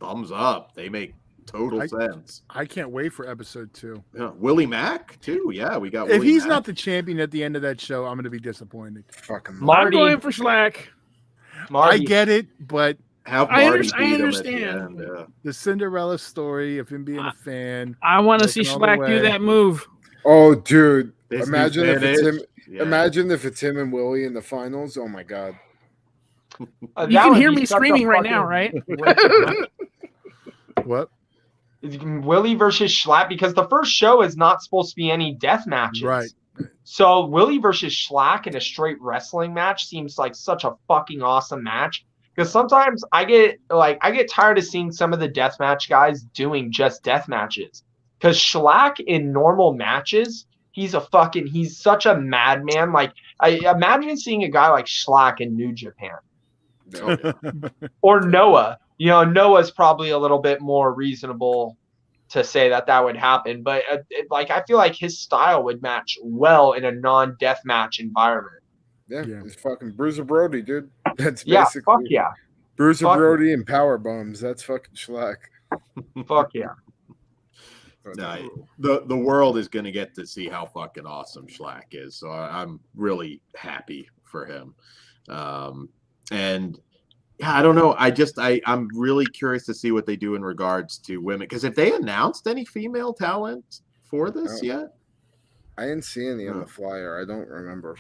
thumbs up. They make total sense. I can't wait for episode 2. Yeah, Willie Mack too. Yeah, we got. If Willie he's Mack. not the champion at the end of that show, I'm going to be disappointed. Fucking I'm going for Schlack. I get it, but I understand the Cinderella story of him being a fan. I want to see Schlack do that move. Oh, dude! This Imagine if it's him. Yeah. Imagine if it's him and Willie in the finals. Oh my god! You can hear me screaming right now, right? What? Willie versus Schlack, because the first show is not supposed to be any death matches. Right. So Willie versus Schlack in a straight wrestling match seems like such a fucking awesome match. Because sometimes I get tired of seeing some of the deathmatch guys doing just death matches. Because Schlack in normal matches, he's such a madman. Like, I imagine seeing a guy like Schlack in New Japan. Or Noah. Noah's probably a little bit more reasonable to say that would happen. But I feel like his style would match well in a non-deathmatch environment. Yeah, it's fucking Bruiser Brody, dude. That's Yeah, basically fuck yeah. Bruiser Fuck Brody and power bombs. That's fucking Schlack. Fuck yeah. No, the world is going to get to see how fucking awesome Schlack is. So I'm really happy for him. And yeah, I don't know. I'm really curious to see what they do in regards to women. Because if they announced any female talent for this yet? I didn't see any on the flyer. I don't remember.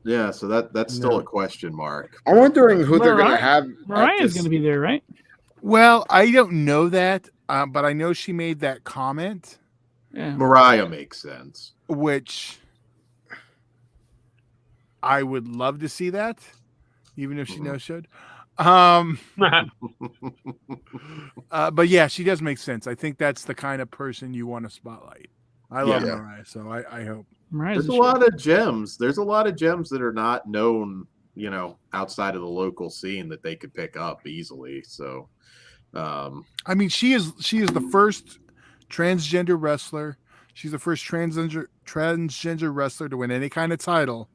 Yeah, so that's still a question mark. I'm wondering who they're going to have. Mariah's going to be there, right? Well, I don't know that, but I know she made that comment. Yeah. Mariah makes sense. Which I would love to see that, even if she no-showed. But yeah, she does make sense. I think that's the kind of person you want to spotlight. I love Mariah, so I hope. There's a lot of gems. There's a lot of gems that are not known, outside of the local scene that they could pick up easily. So, I mean, she is the first transgender wrestler. She's the first transgender wrestler to win any kind of title.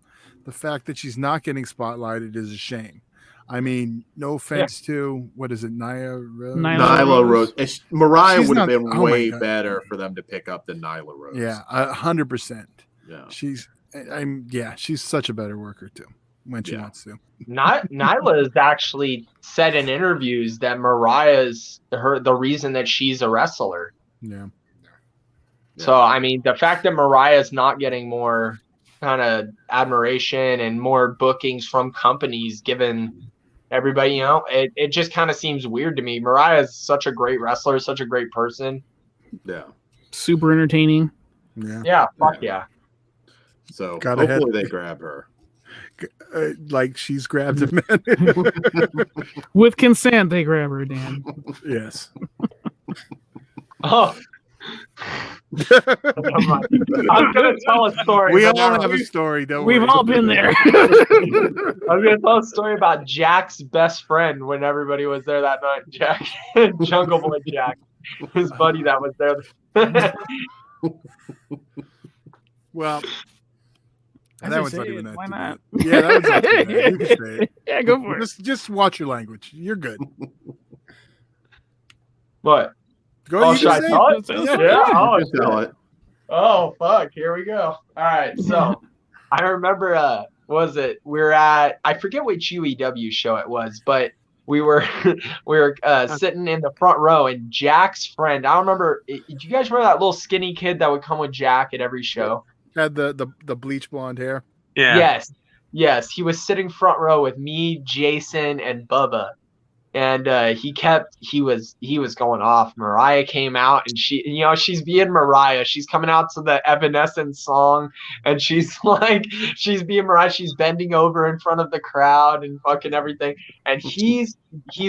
The fact that she's not getting spotlighted is a shame. I mean, no offense to Nyla Rose. Mariah would have been way better for them to pick up than Nyla Rose. Yeah, 100%. Yeah, she's such a better worker too when she wants to. Nyla has actually said in interviews that Mariah's the reason that she's a wrestler. Yeah. So I mean, the fact that Mariah's not getting more kind of admiration and more bookings from companies, given everybody, you know, it just kind of seems weird to me. Mariah is such a great wrestler, such a great person. Yeah. Super entertaining. Yeah. Fuck yeah. So Gotta hopefully they grab her. Like she's grabbed a man. With consent, they grab her, Dan. Yes. Oh. I'm gonna tell a story. We but all now- have a story, don't We've worry. all been there. I'm gonna tell a story about Jack's best friend when everybody was there that night. Jack, Jungle Boy Jack, his buddy that was there. Well, I that say one's not say even it, that. why too not? bad. Yeah, that one's not too bad. You can say it. Yeah, go for it. Just watch your language. You're good. What? Go. Oh, you should I can say tell it. it? Yeah. Yeah. Oh, You can tell shit. it. Oh, fuck. Here we go. All right. So I remember, what was it? We were at, I forget which UEW show it was, but we were sitting in the front row, and Jack's friend, I don't remember, do you guys remember that little skinny kid that would come with Jack at every show? Had the bleach blonde hair. Yeah. Yes. He was sitting front row with me, Jason, and Bubba. And he was going off. Mariah came out, and she's being Mariah. She's coming out to the Evanescence song, and she's being Mariah. She's bending over in front of the crowd and fucking everything. And he's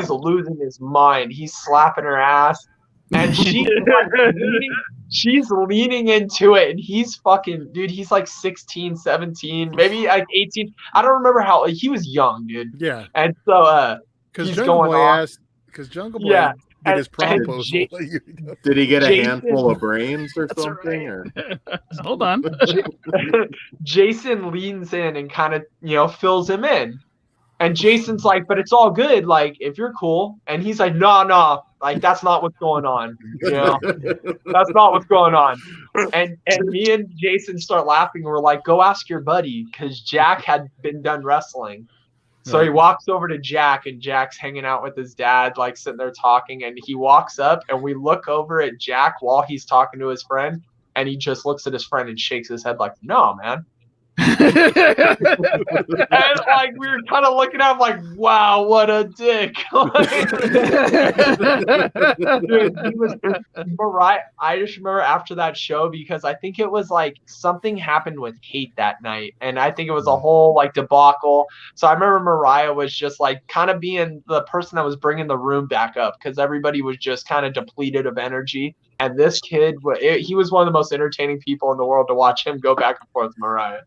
losing his mind. He's slapping her ass, and she's leaning into it, and he's fucking, dude, he's like 16, 17, maybe like 18. I don't remember how, he was young, dude. Yeah. And so Because he's Jungle going Boy off. asked. Because Jungle Boy Yeah, did his and proposal. Did he get a Jason- handful of brains or That's something? right. Or Hold on. Jason leans in and kind of, fills him in. And Jason's like, but it's all good. Like, if you're cool. And he's like, no, like, that's not what's going on. That's not what's going on. And me and Jason start laughing. We're like, go ask your buddy, because Jack had been done wrestling. So he walks over to Jack, and Jack's hanging out with his dad, like sitting there talking. And he walks up, and we look over at Jack while he's talking to his friend. And he just looks at his friend and shakes his head like, no, man. And like, we were kind of looking at him like, wow, what a dick. Dude, he was Mariah. I just remember after that show, because I think it was like something happened with Hate that night, and I think it was a whole like debacle. So I remember Mariah was just like kind of being the person that was bringing the room back up, because everybody was just kind of depleted of energy. And this kid, he was one of the most entertaining people in the world to watch him go back and forth with Mariah.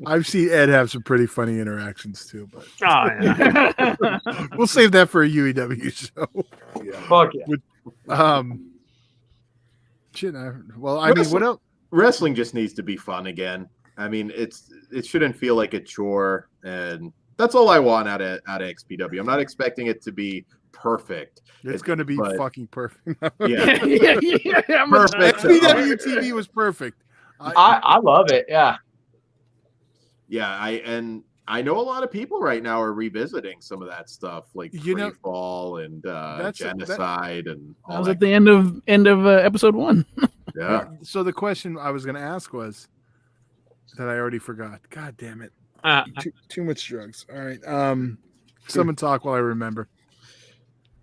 I've seen Ed have some pretty funny interactions too, but Oh, yeah. we'll save that for a UEW show. Fuck yeah. I mean, what else? wrestling just needs to be fun again. I mean, it shouldn't feel like a chore, and that's all I want out of XPW. I'm not expecting it to be perfect. It's going to be fucking perfect. Yeah, Perfect. XPW TV was perfect. I love it. Yeah. Yeah, I know a lot of people right now are revisiting some of that stuff, like Freefall and Genocide and all that was that. at the end of episode 1. Yeah. So the question I was going to ask was that I already forgot. God damn it! Too much drugs. All right. Someone talk while I remember.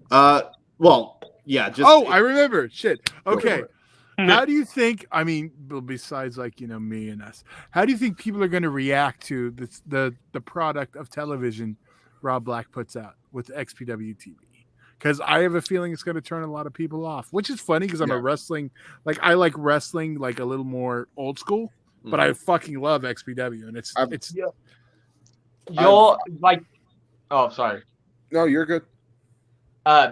Well, yeah. Just I remember. Shit. Okay. How do you think? I mean, besides me and us, how do you think people are going to react to the product of television Rob Black puts out with XPW TV? Because I have a feeling it's going to turn a lot of people off, which is funny because I'm a wrestling, I like wrestling like a little more old school, but I fucking love XPW, and it's you'll like. Oh, sorry. No, you're good.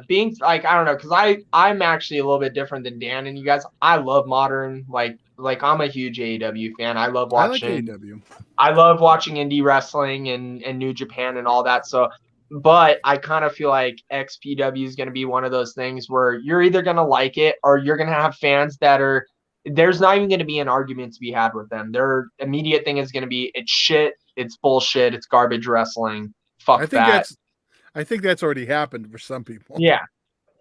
Being like, I don't know, because I'm actually a little bit different than Dan and you guys. I love modern, like I'm a huge AEW fan. I love watching. I like AEW. I love watching indie wrestling and New Japan and all that. So, but I kind of feel like XPW is going to be one of those things where you're either going to like it or you're going to have fans that are. There's not even going to be an argument to be had with them. Their immediate thing is going to be, it's shit, it's bullshit, it's garbage wrestling. Fuck that. I think that's already happened for some people. Yeah.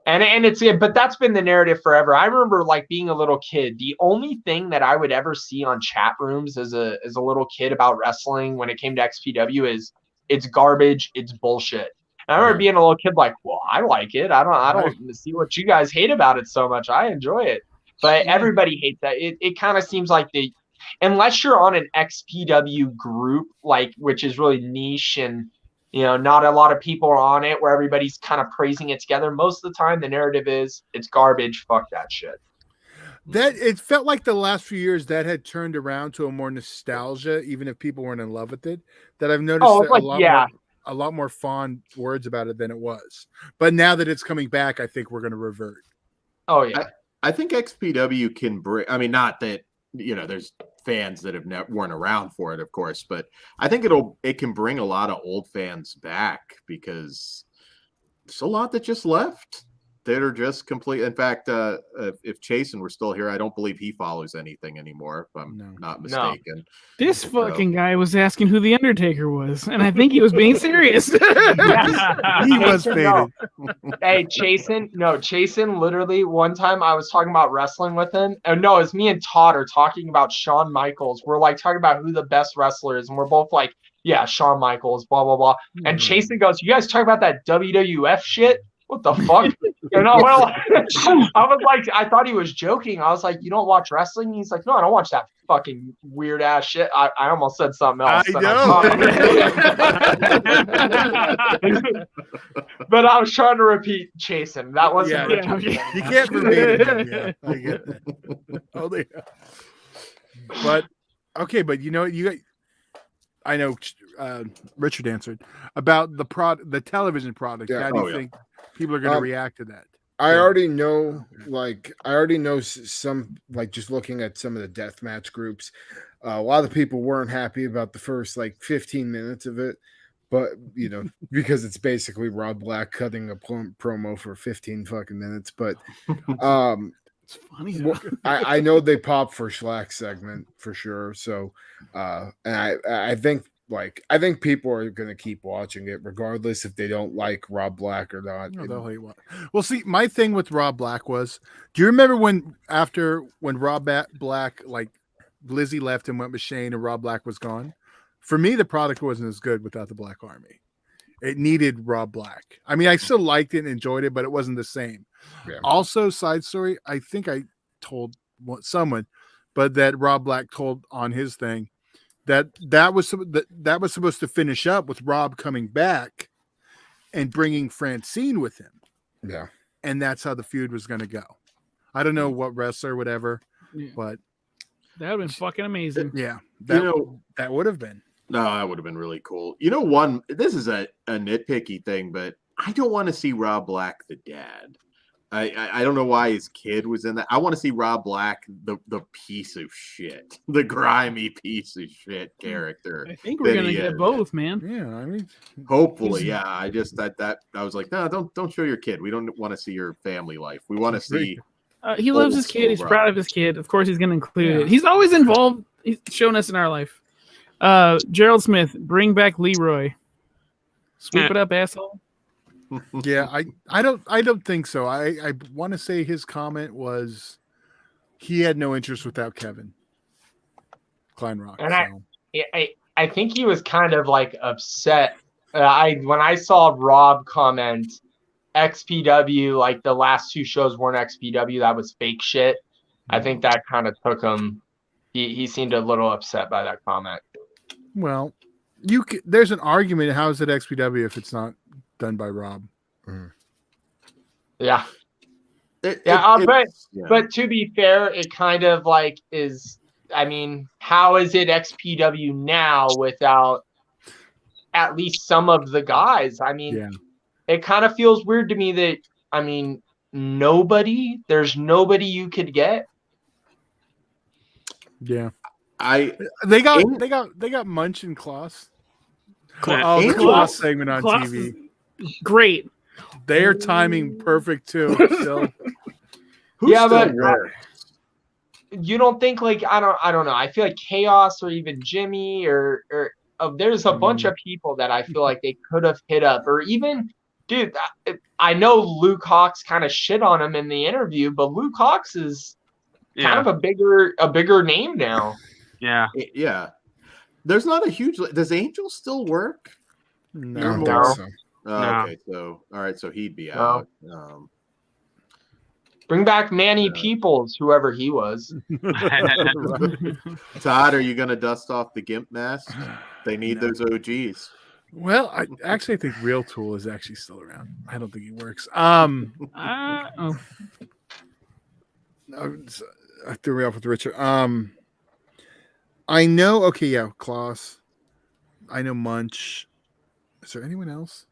And it's but that's been the narrative forever. I remember like being a little kid. The only thing that I would ever see on chat rooms as a little kid about wrestling when it came to XPW is it's garbage, it's bullshit. And I remember being a little kid like, well, I like it. I don't see what you guys hate about it so much. I enjoy it. But everybody hates that. It kind of seems like unless you're on an XPW group, like which is really niche and not a lot of people are on it where everybody's kind of praising it together. Most of the time, the narrative is it's garbage. Fuck that shit. That it felt like the last few years that had turned around to a more nostalgia, even if people weren't in love with it. That I've noticed a lot more fond words about it than it was. But now that it's coming back, I think we're going to revert. Oh yeah, I think XPW can bring. I mean, not that there's fans that weren't around for it, of course, but I think it can bring a lot of old fans back because there's a lot that just left that are just complete. In fact, if Chasen were still here, I don't believe he follows anything anymore, if I'm not mistaken. This fucking guy was asking who the Undertaker was, and I think he was being serious. He was faded. Hey, Chasen, literally one time I was talking about wrestling with him. Oh, no, it's me and Todd are talking about Shawn Michaels. We're like talking about who the best wrestler is, and we're both like, yeah, Shawn Michaels, blah, blah, blah. And Chasen goes, you guys talk about that WWF shit? What the fuck? I was like, I thought he was joking. I was like, you don't watch wrestling? He's like, no, I don't watch that fucking weird ass shit. I almost said something else. I know. But I was trying to repeat Chasen. That wasn't. You can't repeat it. Yeah, I get that. But okay, but I know Richard answered about the television product. Yeah. How do you think people are going to react to that? I already know some, like just looking at some of the deathmatch groups, a lot of people weren't happy about the first like 15 minutes of it, but because it's basically Rob Black cutting a promo for 15 fucking minutes. But it's funny. I know they popped for Schlack's segment for sure. So, and I think people are going to keep watching it regardless if they don't like Rob Black or not. No, they'll hate what. Well, see, my thing with Rob Black was, do you remember when Rob Black, like Lizzie left and went with Shane and Rob Black was gone? For me, the product wasn't as good without the Black Army. It needed Rob Black. I mean, I still liked it and enjoyed it, but it wasn't the same. Yeah. Also, side story, I think I told someone, but that Rob Black told on his thing, that was supposed to finish up with Rob coming back and bringing Francine with him. Yeah. And that's how the feud was going to go. I don't know what wrestler, whatever, but that would have been fucking amazing. Yeah. That would have been. No, that would have been really cool. This is a nitpicky thing, but I don't want to see Rob Black the dad. I don't know why his kid was in that. I want to see Rob Black, the piece of shit, the grimy piece of shit character. I think we're gonna get both, man. Yeah, I mean, hopefully, yeah. I just I was like, no, don't show your kid. We don't want to see your family life. We want to see. He loves his kid. He's proud of his kid. Of course, he's gonna include it. He's always involved. He's shown us in our life. Gerald Smith, bring back Leroy. Sweep it up, asshole. Yeah, I don't think so. I want to say his comment was he had no interest without Kevin Kleinrock. And I think he was kind of like upset. When I saw Rob comment XPW, like the last two shows weren't XPW, that was fake shit. I think that kind of took him. He seemed a little upset by that comment. Well, there's an argument. How is it XPW if it's not done by Rob? Yeah. But to be fair, it kind of like is. I mean, how is it XPW now without at least some of the guys? I mean, it kind of feels weird to me that there's nobody you could get. Yeah. They got Munch and Klaus. The Klaus segment on Klaus TV. Great. Their timing perfect too. So. But you don't think like I don't know. I feel like Chaos or even Jimmy or there's a bunch of people that I feel like they could have hit up, or even dude, I know Luke Hawx kind of shit on him in the interview, but Luke Hawx is kind of a bigger name now. Yeah. Yeah. There's not a huge. Does Angel still work? I don't think so. Oh, okay, so all right, so he'd be out. Bring back Manny Peoples, whoever he was. Todd, are you going to dust off the Gimp mask? They need those OGs. Well, I actually think Real Tool is actually still around. I don't think he works. I threw me off with Richard. I know. Okay, yeah, Klaus. I know Munch. Is there anyone else?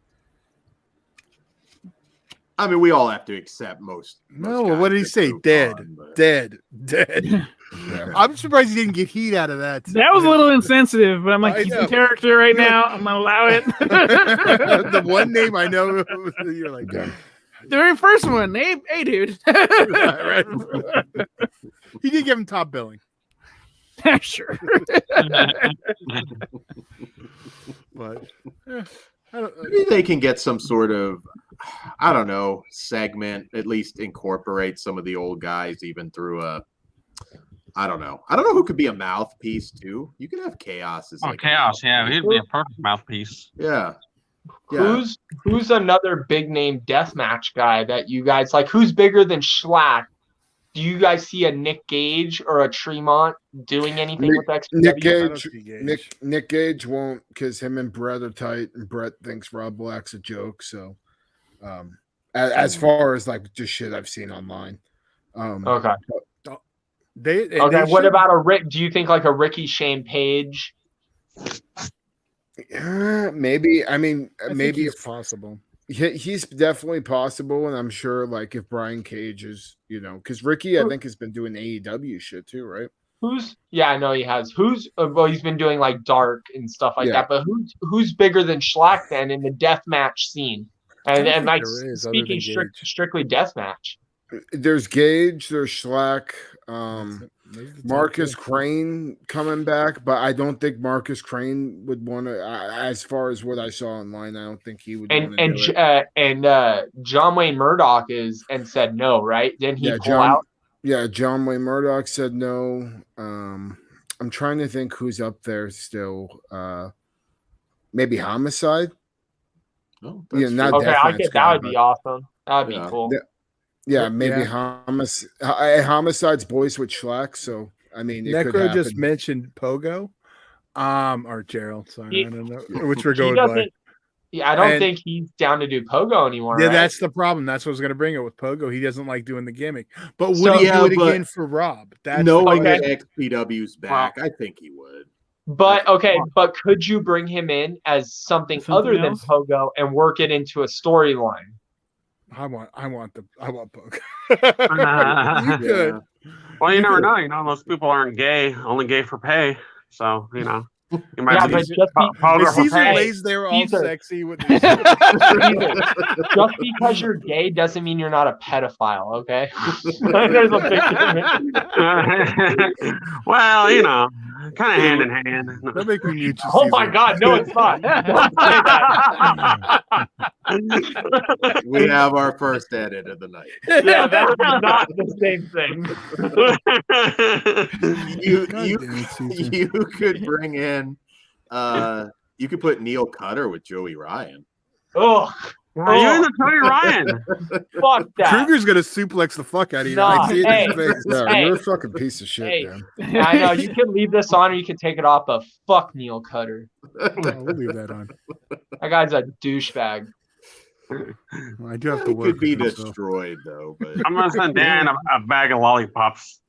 I mean, we all have to accept most. No, what did he say? Dead. Yeah. I'm surprised he didn't get heat out of that. That was a little insensitive, but I'm like, he's in character right now. I'm gonna allow it. The one name I know, you're like, the very first one. Hey dude. Right. He did give him top billing. Sure. But maybe they can get some sort of, I don't know, segment, at least incorporate some of the old guys even through I don't know who could be a mouthpiece too. You could have Chaos as Chaos, yeah, he'd be a perfect mouthpiece. Yeah. Who's another big name deathmatch guy that you guys like? Who's bigger than Schlack? Do you guys see a Nick Gage or a Tremont doing anything with XPW? Nick Gage won't, because him and Brett are tight, and Brett thinks Rob Black's a joke. So, as far as like just shit I've seen online. Okay. What about a Rick? Do you think like a Ricky Shane Page? Maybe. I mean, maybe it's possible. He's definitely possible, and I'm sure like if Brian Cage is, because Ricky I think has been doing AEW shit too, right? I know he has. He's been doing like dark and stuff like that. But who's bigger than Schlack then in the deathmatch scene? And like speaking strictly deathmatch. There's Gage, there's Schlack, Marcus Crane coming back, but I don't think Marcus Crane would want to. As far as what I saw online, I don't think he would. And John Wayne Murdoch said no, right? Didn't he pull out? Yeah, John Wayne Murdoch said no. I'm trying to think who's up there still. Maybe Homicide. Oh, not okay. I get that would be awesome. That'd be cool. Yeah, maybe Homicide's boys with Schlack. So I mean, Necro just mentioned Pogo, or Gerald. Sorry, I don't know which we're going by. Yeah, I don't think he's down to do Pogo anymore. Yeah, right? That's the problem. That's what I was going to bring it with Pogo. He doesn't like doing the gimmick. But would he do it again for Rob? Knowing that XPW's back, I think he would. But but could you bring him in as something other than Pogo and work it into a storyline? I want Pogo. You could. Well, you never know. Most people aren't gay, only gay for pay. So, you might but Caesar lays there all sexy with his just because you're gay doesn't mean you're not a pedophile, okay? There's a big difference. Well, kind of hand in hand. Don't make me mute you. Oh my God, no, it's not. We have our first edit of the night. Yeah, that is not the same thing. You could bring in you could put Neil Cutter with Joey Ryan. Oh, you're in the Joey Ryan. Fuck that. Kruger's gonna suplex the fuck out of you. I see it in his face. You're a fucking piece of shit, man. I know you can leave this on or you can take it off, but fuck Neil Cutter. We'll leave that on. That guy's a douchebag. Well, I do have to work. Could be destroyed though, but I'm gonna send Dan a bag of lollipops.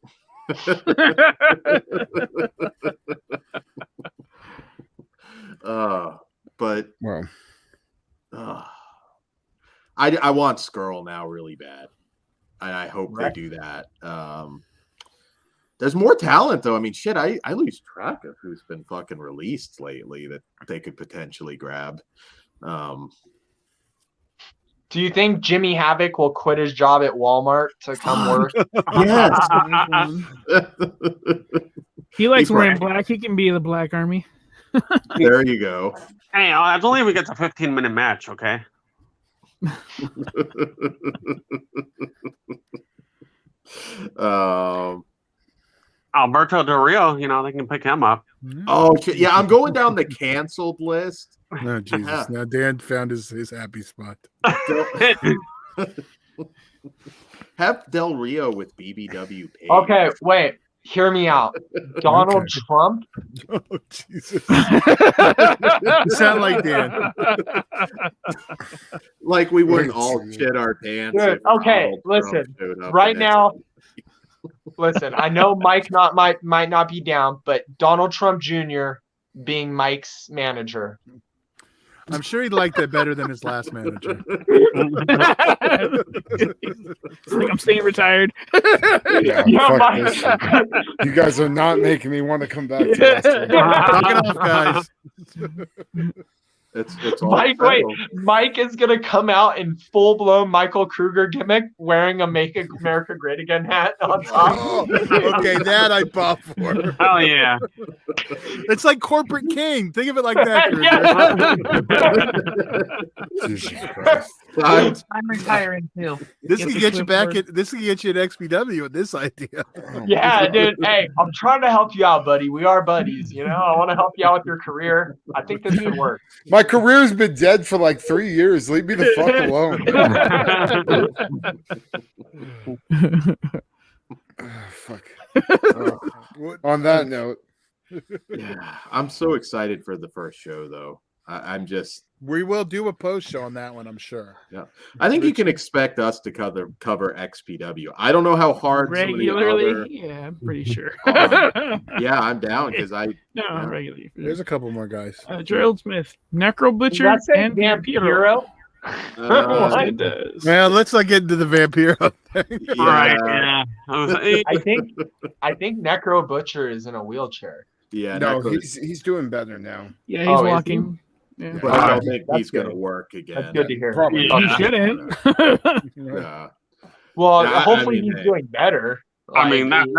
But well, I want Skrull now really bad. I hope they do that. There's more talent though. I mean, shit, I lose track of who's been fucking released lately that they could potentially grab. Do you think Jimmy Havoc will quit his job at Walmart to come work? Yes. He likes wearing black. He can be the Black Army. There you go. Hey, that's only if we get to 15-minute match, okay? Alberto Del Rio, they can pick him up. Oh, yeah, I'm going down the canceled list. No, Jesus. Now Dan found his happy spot. Have Del Rio with BBW Page. Okay, wait. Hear me out. Donald Trump. Oh, Jesus. You sound like Dan. Like we wouldn't all shit our pants. Dude, okay, listen. Right now, listen. I know Mike might not be down, but Donald Trump Jr. being Mike's manager. I'm sure he liked it better than his last manager. It's like I'm staying retired. Yeah, fuck this shit. You guys are not making me want to come back to last year. Knock it off, guys. It's all Mike, wait. Mike is gonna come out in full blown Michael Kruger gimmick, wearing a "Make America Great Again" hat on top. Okay, that I bought for. Hell yeah! It's like Corporate King. Think of it like that. Jesus Christ. I'm retiring too. This can get you back at XPW with this idea. Yeah, dude. Hey, I'm trying to help you out, buddy. We are buddies. I want to help you out with your career. I think this could work. My career's been dead for like 3 years. Leave me the fuck alone. Fuck. On that note. Yeah, I'm so excited for the first show, though. I'm just. We will do a post show on that one, I'm sure. Yeah, I think you can expect us to cover XPW. I don't know how hard regularly. Yeah, I'm pretty sure. Yeah, I'm down because regularly. There's a couple more guys. Gerald Smith, Necro Butcher, and Vampiro. Well, let's not get into the Vampiro thing. Right? Yeah. I think Necro Butcher is in a wheelchair. Yeah. No, he's doing better now. Yeah, he's walking. Yeah. But I don't think he's going to work again. That's good to hear. Probably he shouldn't. Yeah. Well, hopefully he's doing better. I mean, that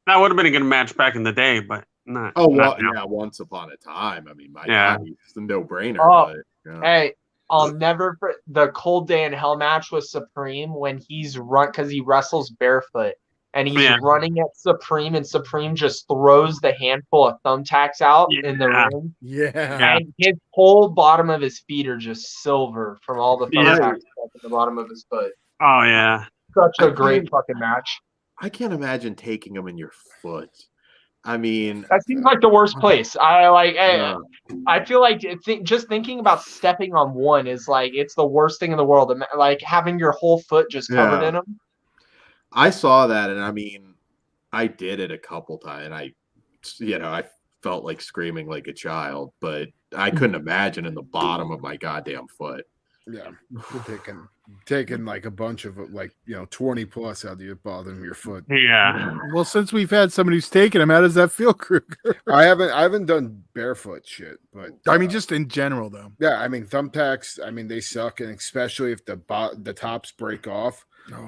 would have been a good match back in the day, but not. Oh, well, not now. yeah, once upon a time. I mean, my Yeah. God, it's a no-brainer. Oh, but, hey, I'll never the Cold Day in Hell match with Supreme when he's because he wrestles barefoot and he's running at Supreme and Supreme just throws the handful of thumbtacks out in the ring. Yeah. And his whole bottom of his feet are just silver from all the thumbtacks at the bottom of his foot. Oh yeah. Such a great fucking match. I can't imagine taking him in your foot. I mean, that seems like the worst place. I feel like just thinking about stepping on one is like it's the worst thing in the world. Like having your whole foot just covered in them. I saw that, and I mean, I did it a couple times, and I felt like screaming like a child, but I couldn't imagine in the bottom of my goddamn foot. Yeah, taking like a bunch of 20 plus out of your bottom of your foot. Yeah. Well, since we've had somebody who's taken him, how does that feel, Kruger? I haven't done barefoot shit, but I mean, just in general, though. Yeah, I mean, thumbtacks. I mean, they suck, and especially if the tops break off,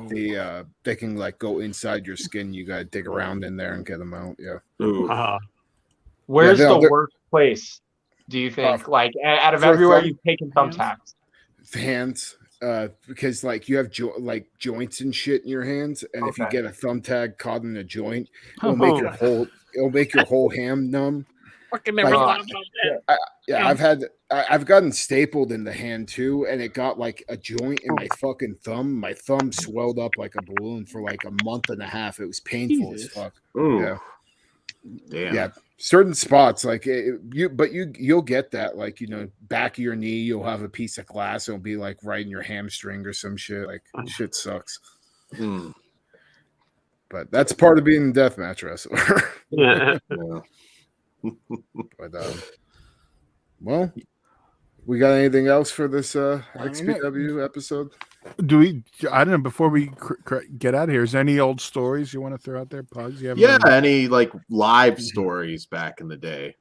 they can like go inside your skin. You gotta dig around in there and get them out. Yeah. Where's the worst place? Do you think? Like out of everywhere you've taken thumbtacks? Hands, because like you have joints and shit in your hands, and if you get a thumbtack caught in a joint, it'll make your whole hand numb. Fucking never thought about that. I've gotten stapled in the hand too, and it got like a joint in my fucking thumb. My thumb swelled up like a balloon for like a month and a half. It was painful as fuck. Ooh. Yeah. Damn. Yeah. Certain spots like you'll get that, like, back of your knee, you'll have a piece of glass, it'll be like right in your hamstring or some shit. Like shit sucks. But that's part of being a deathmatch wrestler. Yeah. But well, we got anything else for this XPW episode? I don't know, before we get out of here, is there any old stories you want to throw out there, Pugs? Any like live stories back in the day?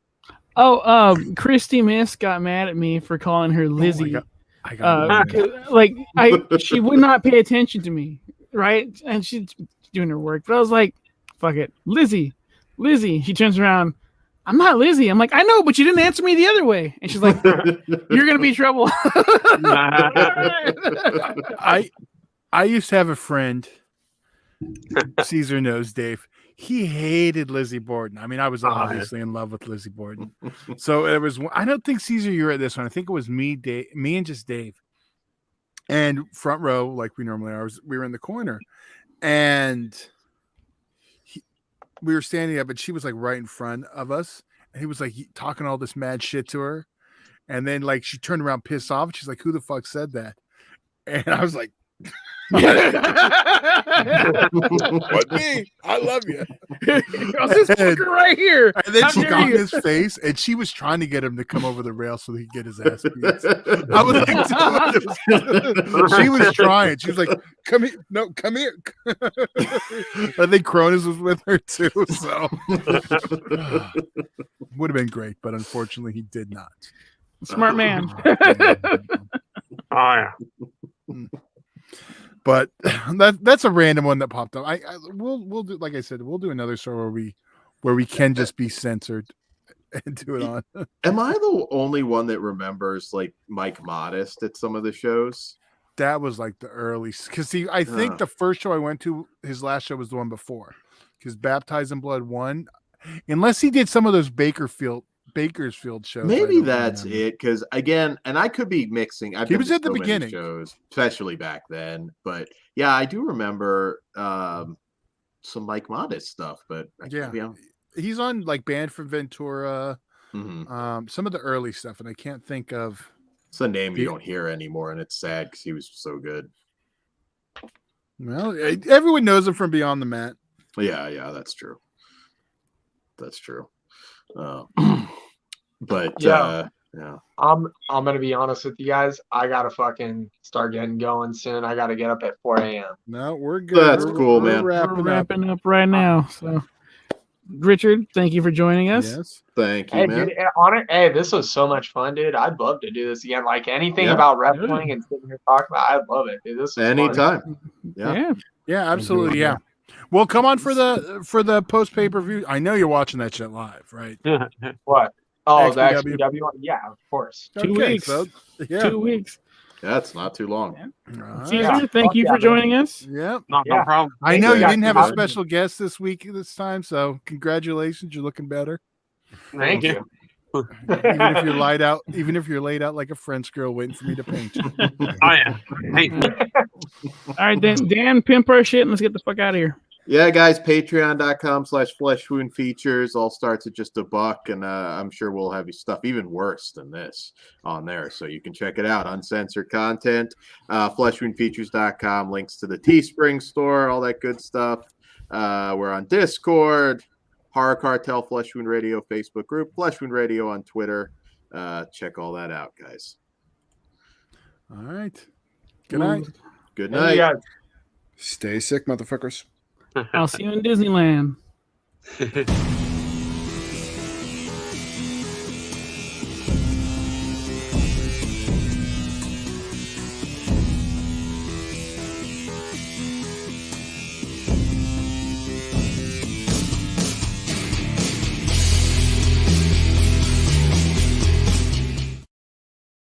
Christy Miss got mad at me for calling her Lizzie. She would not pay attention to me, right? And she's doing her work, but I was like, fuck it, Lizzie. She turns around, I'm not Lizzie. I'm like, I know, but you didn't answer me the other way. And she's like, you're gonna be in trouble. I used to have a friend, Caesar knows Dave. He hated Lizzie Borden. I mean, I was obviously in love with Lizzie Borden. So it was. I don't think Caesar, you were at this one. I think it was me, Dave, me and just Dave, and front row like we normally are. We were in the corner, and we were standing up, and she was like right in front of us, and he was like talking all this mad shit to her, and then like she turned around pissed off, and she's like, "Who the fuck said that?" And I was like. What me? I love you. This fucker right here. And then she got in his face, and she was trying to get him to come over the rail so he could get his ass beat. I was like, she was trying. She was like, "Come here, no, come here." I think Cronus was with her too, so would have been great, but unfortunately, he did not. Smart man. Oh yeah. But that's a random one that popped up. We'll do, like I said, we'll do another show where we can just be censored and do it on. Am I the only one that remembers like Mike Modest at some of the shows? That was like the early, because see, I think the first show I went to, his last show was the one before, because Baptized in Blood 1, unless he did some of those Bakersfield shows. Maybe that's it, because again, and I could be mixing. He was at the beginning shows, especially back then. But yeah, I do remember some Mike Modest stuff. But he's on like Band from Ventura, some of the early stuff, and I can't think of. It's a name you don't hear anymore, and it's sad because he was so good. Well, everyone knows him from Beyond the Mat. Yeah, that's true. That's true. But yeah, I'm gonna be honest with you guys. I gotta fucking start getting going soon. I gotta get up at 4 a.m. No, we're good. That's cool, man. We're wrapping up right now. So, Richard, thank you for joining us. Yes, thank you, Hey, man. dude, this was so much fun, dude. I'd love to do this again. Like anything about wrestling and sitting here talking about, I love it, dude. This was Anytime. fun. Yeah, absolutely. Yeah. Well, come on for the post pay-per-view. I know you're watching that shit live, right? What? Oh, the XPW? XPW one? Yeah, of course. 2 weeks. So, 2 weeks. That's not too long. Caesar, thank you for joining us. Yep. No problem. I know you Yeah. didn't have a special guest this time, so congratulations. You're looking better. Thank you. Even if you're laid out like a French girl waiting for me to paint you. Oh yeah. Hey. All right, Dan, pimp our shit and let's get the fuck out of here. Yeah, guys, patreon.com/fleshwoundfeatures. All starts at just $1, and I'm sure we'll have you stuff even worse than this on there, so you can check it out. Uncensored content, fleshwoundfeatures.com, links to the Teespring store, all that good stuff. We're on Discord, Horror Cartel, Flesh Wound Radio Facebook group, Flesh Wound Radio on Twitter. Check all that out, guys. All right. Good night. Good night. Yeah. Stay sick, motherfuckers. I'll see you in Disneyland.